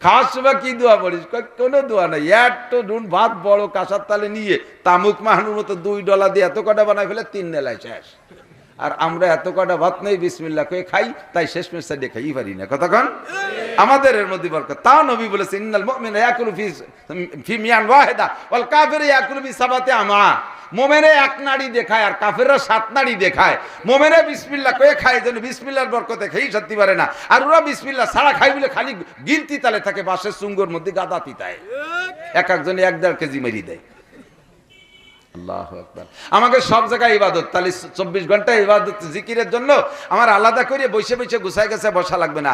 খাওয়ার সময় কি দোয়া পড়িস? কোনো দোয়া নাই, এত নুন ভাত বড় কাঁসার তালে নিয়ে তামুক মাহানুর মতো $2 দিয়ে এত কটা বানাই ফেলে 3 নেলায় শেষ। আর আমরা এত কটা ভাত নেই বিসমিল্লাহ কয়ে খাই, তাই শেষ মেশটা দিয়ে খাই পারি না। কতক্ষণ আমাদের এর মধ্যে বরকত। তাও নবী বলেছেন ইন্নাল মুমিনা ইয়াকুলু ফি মিয়ান ওয়াহিদা ওয়াল কাফিরু ইয়াকুলু ফি সাবাতি আমা। মোমেনে 1 নাড়ি দেখায় আর কাফেররা 7 নাড়ি দেখায়। মোমেনে বিসমিল্লাহ কয়ে খায়, যেন বিসমিল্লাহর বরকতে খেয়েই সত্যি পারে না। আর ওরা বিসমিল্লাহ ছাড়া খাই বলে খালি গিলতি তালে থাকে, বাঁশের চুঙ্গর মধ্যে গাদা তিতায়, এক একজনে 1-1.5 কেজি মেরি দেয়। আল্লাহু আকবার। আমাকে সব জায়গায় ইবাদত, তাহলে 24 ঘন্টা ইবাদত জিকিরের জন্য আমার আলাদা করে বসে বসে গুছায় গেছে বসা লাগবে না।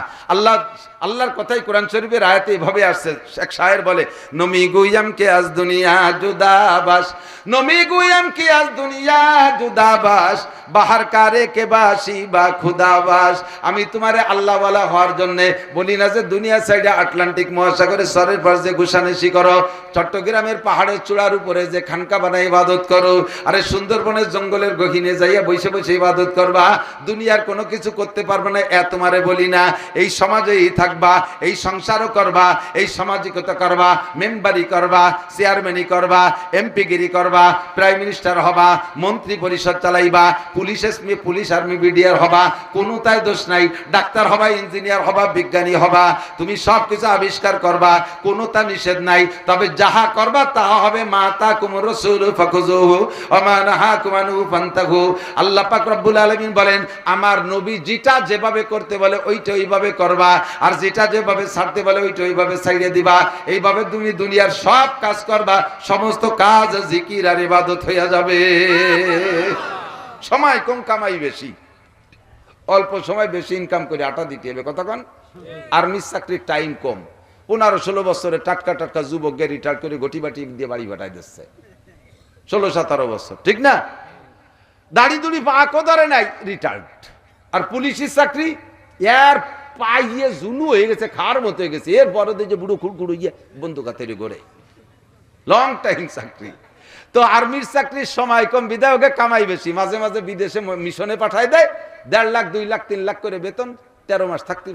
আল্লাহর কথাই কোরআন শরীফের আয়াতে এভাবে আসছে। এক শায়ের বলে, নমি গুইয়াম কে আজ দুনিয়া জুদাবাস, নমি গুইয়াম কে আজ দুনিয়া জুদাবাস, বাহার কারে কে বাসি বা খুদাবাস। আমি তোমারে আল্লাহওয়ালা হওয়ার জন্য বলি না যে দুনিয়া সাইডে আটলান্টিক মহাসাগরে সরের পাশ যে ঘুষানেশি করো, চট্টগ্রামের পাহাড়ের চূড়ার উপরে যে খানকা বানাই ইবাদত করো, আরে সুন্দরবনের জঙ্গলের গহীনে যাইয়া বসে বসে ইবাদত করবা, দুনিয়ার কোনো কিছু করতে পারবে না এ তোমারে বলি না। এই সমাজেই থাকবা, এই সংসারও করবা, এই সামাজিকতা করবা, মেম্বারি করবা, চেয়ারম্যানই করবা, এমপিগিরি করবা, প্রাইম মিনিস্টার হবা, মন্ত্রী পরিষদ চালাইবা, পুলিশ আর্মি বিডিআর হবা, কোনো তাই দোষ নাই। ডাক্তার হবা, ইঞ্জিনিয়ার হবা, বিজ্ঞানী হবা, তুমি সব কিছু আবিষ্কার করবা, কোনো তা নিষেধ নাই। তবে যাহা করবা তাহা হবে মা তাকুমুর রাসূল ফাখুযুহু ওয়া মা নাহাকুম আনহু ফান্তাহু। আল্লাহ পাক রব্বুল আলামিন বলেন, আমার নবী যেটা যেভাবে করতে বলে ওইটা ওইভাবে করবা, আর যেটা যেভাবে ছাড়তে বলে ওইটা ওইভাবে ছাইড়ে দিবা। এইভাবে তুমি দুনিয়ার সব কাজ করবা, সমস্ত কাজ জিকির আর ইবাদত হইয়া যাবে। সময় কম, কামাই বেশি, অল্প সময় বেশি ইনকাম করে আটা দিতে হবে। কতক্ষণ? আর্মির চাকরির টাইম কম, 15-16 বছরে টাটকা টাটকা যুবককে রিটায়ার করে গটি বাটি দিয়ে বাড়ি পাঠাই দিচ্ছে, 16-17 বছর, ঠিক না? দাড়ি দুড়ি পাকও ধরে নাই, রিটায়ার্ড। আর পুলিশের চাকরি এর পাইয়ে জুলু হয়ে গেছে, খাওয়ার মতো হয়ে গেছে, এর বড় দিয়ে বুড়ো খুড়খুড়ো গিয়ে বন্দুক হাতে গড়ে, লং টাইম চাকরি। তো আর্মির চাকরির সময় কম, বিদায় ওকে কামাই বেশি, মাঝে মাঝে বিদেশে মিশনে পাঠায় দেয়, 1.5 লাখ 2 লাখ 3 লাখ করে বেতন, 13 মাস থাকতে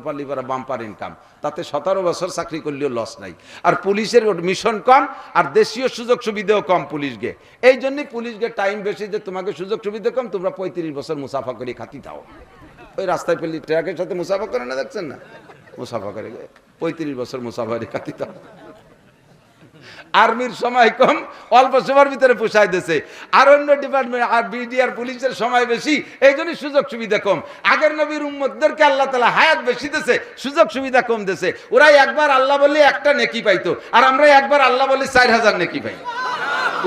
পারলি পারা বাম্পার ইনকাম, তাতে 17 বছর চাকরি করলেও লস নাই। আর পুলিশের মিশন কম আর দেশীয় সুযোগ সুবিধাও কম পুলিশ গে, এই জন্যই পুলিশ গে টাইম বেশি, যে তোমাকে সুযোগ সুবিধা কম, তোমরা 35 বছর মুসাফা করে খাতি দাও। ওই রাস্তায় পেলি ট্রাকের সাথে মুসাফা করে না, দেখছেন না, মুসাফা করে 35 বছর মুসাফা করে খাতি দাও। আর্মির সময় কম, অল্প সময়ের ভিতরে পোষায় দিয়েছে। আর অন্য ডিপার্টমেন্ট আর বিডিআর পুলিশের সময় বেশি, এই জন্য সুযোগ সুবিধা কম। আগের নবীর উম্মতদেরকে আল্লাহ তাআলা হায়াত বেশি দিয়েছে, সুযোগ সুবিধা কম দিয়েছে। ওরাই একবার আল্লাহ বললে একটা নেকি পাইতো, আর আমরা একবার আল্লাহ বললে 4000 নেকি পাই।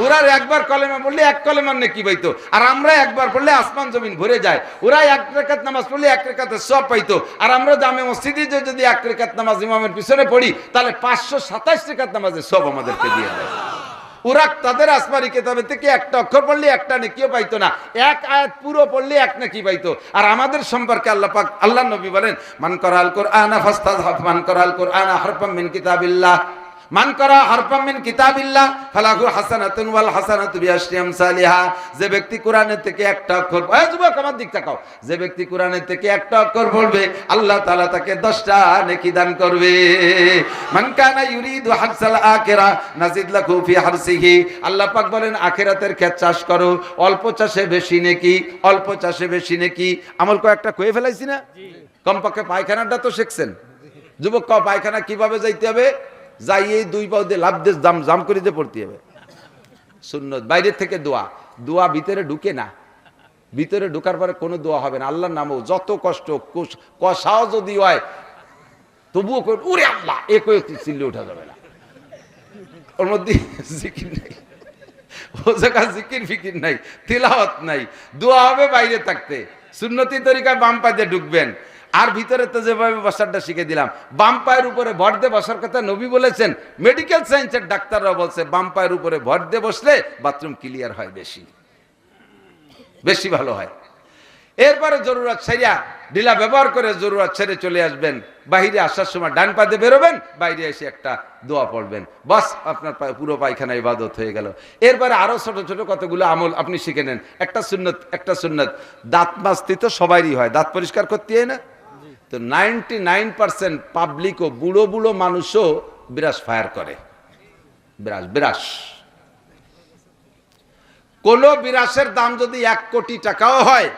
ওরা একবার কলেমা পড়লে এক কলেমার নেকি পাইতো, আর আমরা একবার পড়লে আসমান জমিন ভরে যায়। ওরা এক রাকাত নামাজ পড়লে এক রাকাতের সওয়াব পাইতো, আর আমরা জামে মসজিদে যদি এক রাকাত নামাজ ইমামের পিছনে পড়ি তাহলে 527 রাকাত নামাজের সওয়াব আমাদেরকে দিয়ে দেয়। ওরা তাদের আসমানি কিতাবে থেকে একটা অক্ষর পড়লে একটা নেকিও পাইতো না, এক আয়াত পুরো পড়লে এক নেকি পাইতো। আর আমাদের সম্পর্কে আল্লাহ পাক, আল্লাহ নবী বলেন, মান করাল কোরআনা ফাস্তাযহাব, মান করাল কোরআনা হারফাম মিন কিতাবিল্লাহ, মান করা হারফাম মিন কিতাবিল্লাহ ফালাহু হাসানাতুন ওয়াল হাসানাতু বিআশরি আমসালিহা। যে ব্যক্তি কোরআনের থেকে একটা অক্ষর, এই যুবক আমার দিক তাকাও, যে ব্যক্তি কোরআনের থেকে একটা অক্ষর পড়বে আল্লাহ তাআলা তাকে 10টা নেকি দান করবে। মান কানা ইউরিদু হারসাল আখিরা নাজিদ লাহু ফি হারসিহি। আল্লাহ পাক বলেন আখিরাতের ক্ষেত চাষ করো, অল্প চাষে বেশি নেকি, অল্প চাষে বেশি নেকি। আমল কয়েকটা কয়ে ফেলাইছি না? কমপক্ষে পায়খানাটা তো শিখছেন। যুবক কও পায়খানা কিভাবে যাইতে হবে? যাই এই দুই পাও দিয়ে লাভ দিয়ে জাম জাম করে দিয়ে পড়তে হবে। সুন্নত বাইরের থেকে দোয়া, দোয়া ভিতরে ঢুকে না, ভিতরে ঢুকার পরে কোনো দোয়া হবে না। আল্লাহর নামও যত কষ্ট কষাও যদি হয় তবুও ওরে আল্লাহ এ কয়ে চিল্লে ওঠা যাবে না, ওর মধ্যে জিকির নাই, ও জায়গা জিকির ফিকির নাই, তিলাওয়াত নাই, দোয়া হবে বাইরে থাকতে। সুন্নতি তরিকায় বাম পা দিয়ে ঢুকবেন, আর ভিতরে তো যেভাবে বসারটা শিখে দিলাম, বাম পায়ের উপরে ভর দিয়ে বসার কথা নবী বলেছেন। মেডিকেল সায়েন্সের ডাক্তাররা বলছে বাম পায়ের উপরে ভর দিয়ে বসলে বাথরুম ক্লিয়ার হয়, বেশি বেশি ভালো হয়। এরপরে জরুরত সেরিয়া ঢিলা ব্যবহার করে জরুরত ছেড়ে চলে আসবেন। বাইরে আসার সময় ডান পা দিয়ে বেরোবেন, বাইরে এসে একটা দোয়া পড়বেন, বাস আপনার পুরো পায়খানা ইবাদত হয়ে গেল। এরপরে আরো ছোট ছোট কতগুলো আমল আপনি শিখে নেন। একটা সুন্নত, দাঁত মাজতে তো সবারই হয়, দাঁত পরিষ্কার করতে হয় না? তো 99% পাবলিক ও বুড়ো বুড়ো মানুষও বিরাস ফায়ার করে, বিরাস। কোন বিরাসের দাম যদি 1 কোটি টাকাও হয়,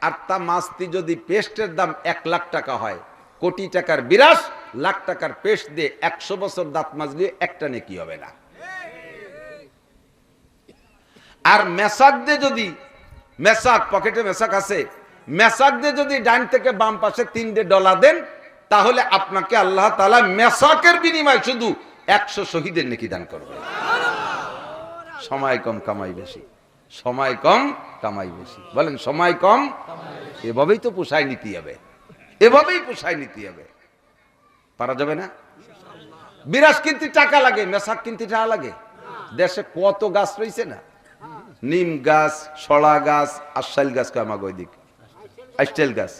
আর তা মাস্তি যদি পেস্টের দাম 1 লাখ টাকা হয়, কোটি টাকার বিরাস, লাখ টাকার পেস্ট দিয়ে 100 বছর দাঁত মাজলে একটা নেকি হবে না। আর মেসাক দিয়ে যদি, মেসাক পকেটে মেসাক আছে, মেসাক দিয়ে যদি ডান থেকে বাম পাশে 3টে ডলা দেন, তাহলে আপনাকে আল্লাহ তাআলা মেসাকের বিনিময়ে শুধু 100 শহীদের নেকি দান করবে। সময় কম কামাই বেশি, সময় কম কামাই বেশি। বলেন সময় কম, এভাবেই তো পোষায় নিতে হবে, এভাবেই পোষায় নিতে হবে। পারা যাবে না? বিরাস কিনতে টাকা লাগে, মেসাক কিনতে টাকা লাগে। দেশে কত গাছ রয়েছে না, নিম গাছ, সড়া গাছ, আশাইল গাছ, আমাকে ওই দিক আইস্টেল গাছ,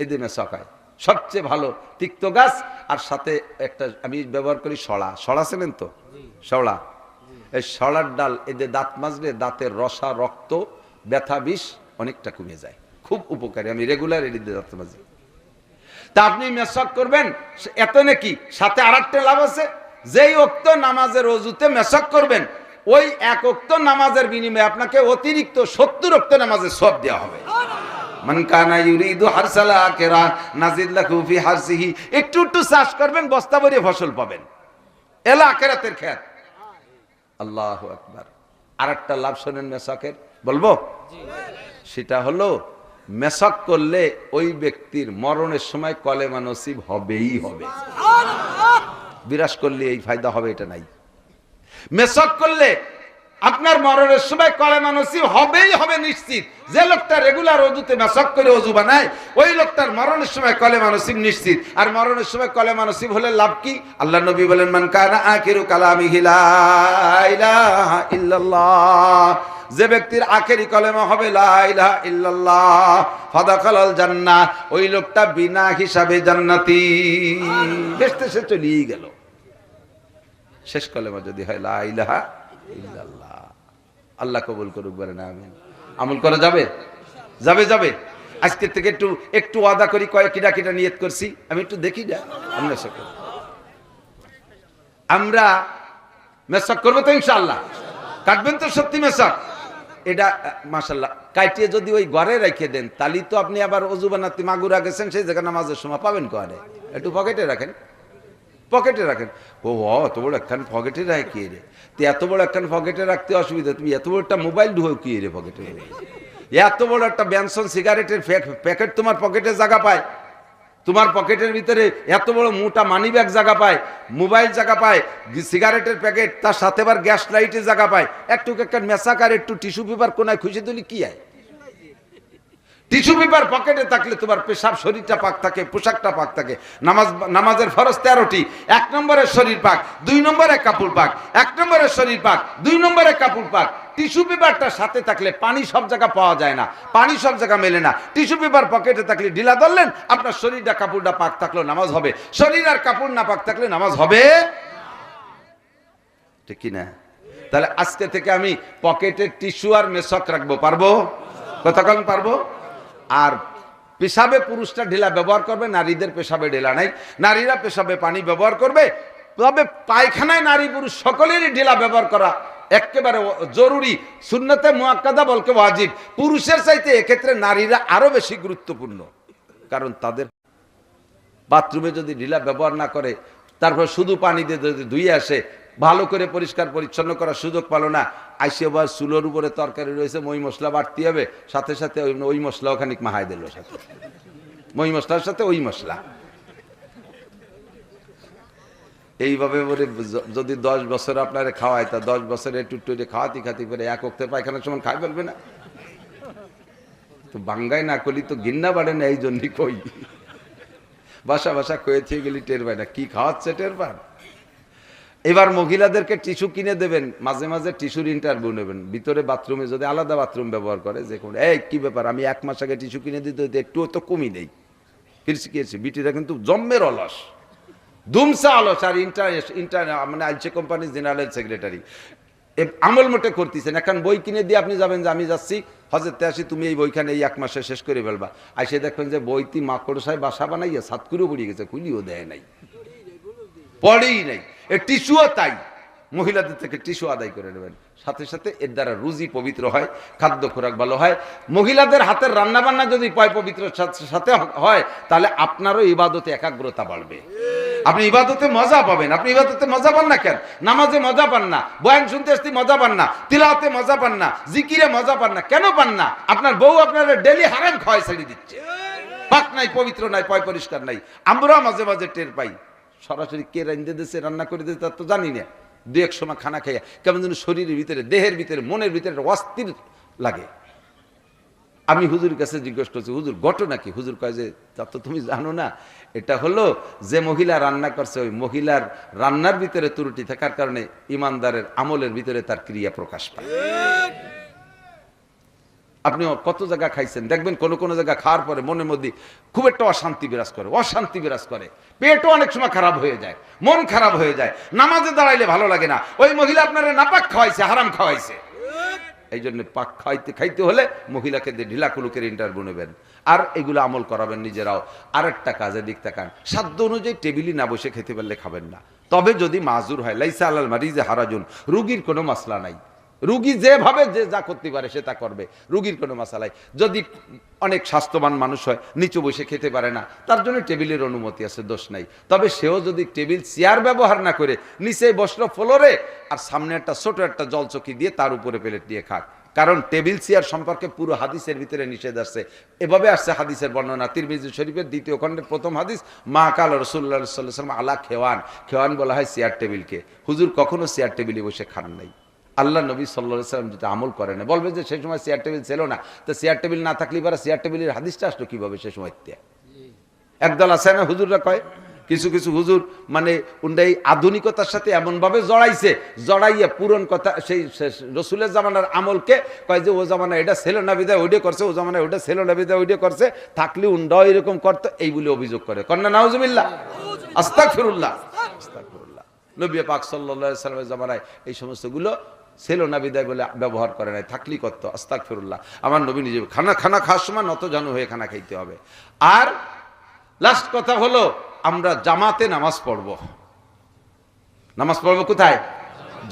এদের মেসাক হয়। সবচেয়ে ভালো তিক্ত গাছ, আর সাথে একটা আমি ব্যবহার করি সড়া, সড়া ছিলেন তো, সড়া, এই সড়ার ডাল এদের দাঁত মাজলে দাঁতের রসা, রক্ত, ব্যথা, বিষ অনেকটা কমে যায়, খুব উপকারী। আমি রেগুলার এদিকে দাঁত মাজি। তা আপনি মেসাক করবেন, এত নাকি সাথে আরেকটা লাভ আছে, যেই ওক্ত নামাজের ওযুতে মেসাক করবেন, ওই 1 ওক্ত নামাজের বিনিময়ে আপনাকে অতিরিক্ত 70 ওক্ত নামাজের সওয়াব দেওয়া হবে। মান কানা ইউরিদু হারসাল আখিরা নাজিদ লাহু ফি হারসিহি। একটু চাষ করবেন, বস্তা ভরে ফসল পাবেন, এলা আখিরাতের খেত। আল্লাহু আকবার। আরেকটা লাভ শোনেন মেসাকের, বলবো? সেটা হলো মেসাক করলে ওই ব্যক্তির মরণের সময় কলেমা নসিব হবেই হবে। বিরাস করলে এই ফায়দা হবে এটা নাই। মেসাক করলে আপনার মরণের সময় কলেমা নসিব হবেই হবে নিশ্চিত। যে লোকটা রেগুলার ওযুতে মেসাক করে ওযু বানায়, ওই লোকটার মরণের সময় কলেমা নসিব নিশ্চিত। আর মরণের সময় কলেমা নসিব হলে লাভ কি? আল্লাহ নবী বলেন, মান কানা আখিরু কালামিহি লা ইলাহা ইল্লাল্লাহ। যে ব্যক্তির আখেরি কলেমা হবে লা ইলাহা ইল্লাল্লাহ, ফাদাখালাল জান্নাহ, ওই লোকটা বিনা হিসাবে জান্নাতি, বেহেশতে সে চলেই গেল। শেষ কলেমা যদি হয় লা ইলাহা ইল্লাল্লাহ। আল্লাহ কবুল করুক, বলেন আমিন। আমল করা যাবে? যাবে যাবে। আজকে থেকে একটু ওয়াদা করি, কিটা কিটা নিয়ত করছি আমি একটু দেখি না। আমরা মেসাক করবো তো ইনশাআল্লাহ, কাটবেন তো সত্যি মেসাক? এটা মাশাআল্লাহ কাটিয়ে যদি ওই ঘরে রেখে দেন, তাহলে তো আপনি আবার ওযু বানাতে মাগুরা গেছেন, সেই জায়গা নামাজের সময় পাবেন ঘরে। একটু পকেটে রাখেন, পকেটে রাখেন। ও এত বড় একখান পকেটে রাখে কি রে? তুই এত বড় একখান পকেটে রাখতে অসুবিধা, তুমি এত বড় একটা মোবাইল ঢুকো কি রে পকেটে? এত বড় একটা ব্যানসন সিগারেটের প্যাকেট তোমার পকেটে জায়গা পায়, তোমার পকেটের ভিতরে এত বড় মোটা মানি ব্যাগ জায়গা পায়, মোবাইল জায়গা পায়, সিগারেটের প্যাকেট, তার সাথে আবার গ্যাস লাইটের জায়গা পায়, একটু একটা মেসাকার একটু টিস্যু পেপার কোনায় খুঁজে দিলি কি হয়? টিস্যু পেপার পকেটে থাকলে তোমার পেশাব শরীরটা পাক থাকে, পোশাকটা পাক থাকে। নামাজের ফরজ 13টি। 1 নম্বরের শরীর পাক, 2 নম্বরে কাপড় পাক। 1 নম্বরের শরীর পাক, 2 নম্বরে কাপড় পাক। টিস্যু পেপারটা সাথে থাকলে পানি সব জায়গা পাওয়া যায় না, পানি সব জায়গা মেলে না। টিস্যু পেপার পকেটে থাকলে ঢিলা ধরলেন, আপনার শরীরটা কাপড়টা পাক থাকলো নামাজ হবে, শরীর আর কাপড় না পাক থাকলে নামাজ হবে ঠিক কি না? তাহলে আজকে থেকে আমি পকেটে টিস্যু আর মেশক রাখবো, পারবো? কতক্ষণ পারবো? আর পেশাবে পুরুষটা ঢিলা ব্যবহার করবে, নারীদের পেশাবে ঢিলা নাই। নারীরা পেশাবে পানি ব্যবহার করবে, তবে পায়খানায় নারী পুরুষ সকলেরই ঢিলা ব্যবহার করা একেবারে জরুরি, সুন্নতে মুআক্কাদা বলকে ওয়াজিব। পুরুষের চাইতে এক্ষেত্রে নারীরা আরো বেশি গুরুত্বপূর্ণ, কারণ তাদের বাথরুমে যদি ঢিলা ব্যবহার না করে, তারপর শুধু পানি দিয়ে যদি ধুয়ে আসে, ভালো করে পরিষ্কার পরিচ্ছন্ন করার সুযোগ পালো না, আইসে আবার চুলোর উপরে তরকারি রয়েছে, মই মশলা বাড়তে হবে, সাথে সাথে ওই মশলাও খানিক মাহাই দিল, সাথে মই মশলার সাথে ওই মশলা। এইভাবে যদি 10 বছর আপনারা খাওয়ায়, তা 10 বছরে একটু খাওয়াতে খাতে করে এক ওক্তে পায়খানার সময় খাই ফেলবে না? তো বাঙ্গাই না করলি তো গিন্না বাড়ে না, এই জন্যই কই বাসা বাসা কয়েছে গেলি টের পায় না কি খাওয়াচ্ছে, টের পান। এবার মহিলাদেরকে টিস্যু কিনে দেবেন, মাঝে মাঝে টিস্যুর ইন্টারভিউ নেবেন। ভিতরে বাথরুমে যদি আলাদা বাথরুম ব্যবহার করে, যে কোনো এই কি ব্যাপার, আমি 1 মাস আগে টিস্যু কিনে দিতে একটুও তো কমই নেই। কিরছি বিটিরা কিন্তু জম্মের অলস, দুমসা অলস। আর মানে আইসে কোম্পানির জেনারেল সেক্রেটারি আমল মোটে করতেছেন। এখন বই কিনে দিয়ে আপনি যাবেন যে আমি যাচ্ছি হজরতে আসি, তুমি এই বইখানে এই 1 মাসে শেষ করে ফেলবা। আইসে দেখবেন যে বইটি মাকড়সায় বাসা বানাইয়া সাতকুরও পড়িয়ে গেছে, খুলিও দেয় নাই, পড়েই নাই। টিস্যুও তাই, মহিলাদের থেকে টিস্যু আদায় করে নেবেন। সাথে সাথে এর দ্বারা রুজি পবিত্র হয়, খাদ্য খোরাক ভালো হয়। মহিলাদের হাতের রান্না বান্না যদি পবিত্র সাথে হয়, তাহলে আপনারও ইবাদতে একাগ্রতা বাড়বে, আপনি ইবাদতে মজা পাবেন। আপনি ইবাদতে মজা পান না কেন? নামাজে মজা পান না, বয়ান শুনতে আসতে মজা পান না, তিলাওয়াতে মজা পান না, জিকিরে মজা পান না, কেন পান না? আপনার বউ আপনার ডেলি হারাম খাওয়াই ছেড়ে দিচ্ছে, পাক নাই, পবিত্র নাই, পয় পরিষ্কার নাই। আমরা মাঝে মাঝে টের পাই, সরাসরি কে রান্ধে দিচ্ছে, রান্না করে দিচ্ছে তার তো জানি না। 2-1 সময় খানা খাইয়া কেমন যেন শরীরের ভিতরে, দেহের ভিতরে, মনের ভিতরে অস্থির লাগে। আমি হুজুরের কাছে জিজ্ঞেস করছি, হুজুর ঘটনা কি? হুজুর কয় যে তা তো তুমি জানো না, এটা হলো যে মহিলা রান্না করছে, ওই মহিলার রান্নার ভিতরে ত্রুটি থাকার কারণে ইমানদারের আমলের ভিতরে তার ক্রিয়া প্রকাশ পায়। আপনি কত জায়গা খাইছেন, দেখবেন কোন কোন জায়গা খাওয়ার পরে মনের মধ্যে খুব একটা অশান্তি বিরাজ করে, অশান্তি বিরাজ করে, পেটও অনেক সময় খারাপ হয়ে যায়, মন খারাপ হয়ে যায়, নামাজে দাঁড়াইলে ভালো লাগে না। ওই মহিলা আপনারা নাপাক খাওয়াইছে, হারাম খাওয়াইছে। এই জন্য পাক খাইতে হলে মহিলাকে ঢিলা কুলুকের ইন্টারভিউ নেবেন, আর এগুলো আমল করাবেন নিজেরাও। আরেকটা কাজে দিক তাকান, সাধ্য অনুযায়ী টেবিলে না বসে খেতে পারলে খাবেন না, তবে যদি মাজুর হয়। লাইসা আলাল মারিজে হারাজুন, রুগীর কোনো মাসলা নাই, রুগী যেভাবে যে যা করতে পারে সে তা করবে, রুগীর কোনো মাসালাই। যদি অনেক স্বাস্থ্যবান মানুষ হয়, নিচু বসে খেতে পারে না, তার জন্য টেবিলের অনুমতি আছে, দোষ নাই। তবে সেও যদি টেবিল চেয়ার ব্যবহার না করে নিচে বসলো ফ্লোরে, আর সামনে একটা ছোট একটা জলচকি দিয়ে তার উপরে প্লেট দিয়ে খাক। কারণ টেবিল চেয়ার সম্পর্কে পুরো হাদিসের ভিতরে নিষেধ আসছে। এভাবে আসছে হাদিসের বর্ণনা, তিরমিজি শরীফের 2য় খণ্ডের 1ম হাদিস, মা কাল রাসূলুল্লাহ সাল্লাল্লাহু আলাইহি ওয়াসাল্লাম আলা খেওয়ান। খেওয়ান বলা হয় চেয়ার টেবিলকে। হুজুর কখনো চেয়ার টেবিলে বসে খান নাই। আল্লাহ নবী সাল্লাল্লাহু আলাইহি ওয়াসাল্লাম যেটা আমল করে না, বলবে যে সেই সময় চেয়ার টেবিল ছিল না, তো চেয়ার টেবিল না থাকলে এবার চেয়ার টেবিলের হাদিসটা আসলো কিভাবে সে সময়? একদল আছে না হুজুররা কয়, কিছু কিছু হুজুর মানে উন্ডাই আধুনিকতার সাথে এমন ভাবে জড়াইয়া পুরন কথা, সেই রসুলের জামানার আমলকে কয় যে ও জামানা এটা ছিল না বিদায় ওইটা করছে, ও জামানা ওইটা ছিল না বিদায় ওইটা করছে, থাকলে উন্ডাও এরকম করতো, এই বলে অভিযোগ করে। কন্যা নাউজুবিল্লাহ, আস্তাগফিরুল্লাহ, আস্তাগফিরুল্লাহ। নবী পাক সাল্লাল্লাহু আলাইহি ওয়াসাল্লামের জামানায় এই সমস্ত গুলো ছিল না বিদায় বলে ব্যবহার করে নাই, থাকলি করতো। আস্তাগফিরুল্লাহ। আমার নবী নিজে খানা খাওয়ার সময় নত জানু হয়ে খানা খাইতে হবে। আর লাস্ট কথা হলো, আমরা জামাতে নামাজ পড়বো। নামাজ পড়বো কোথায়?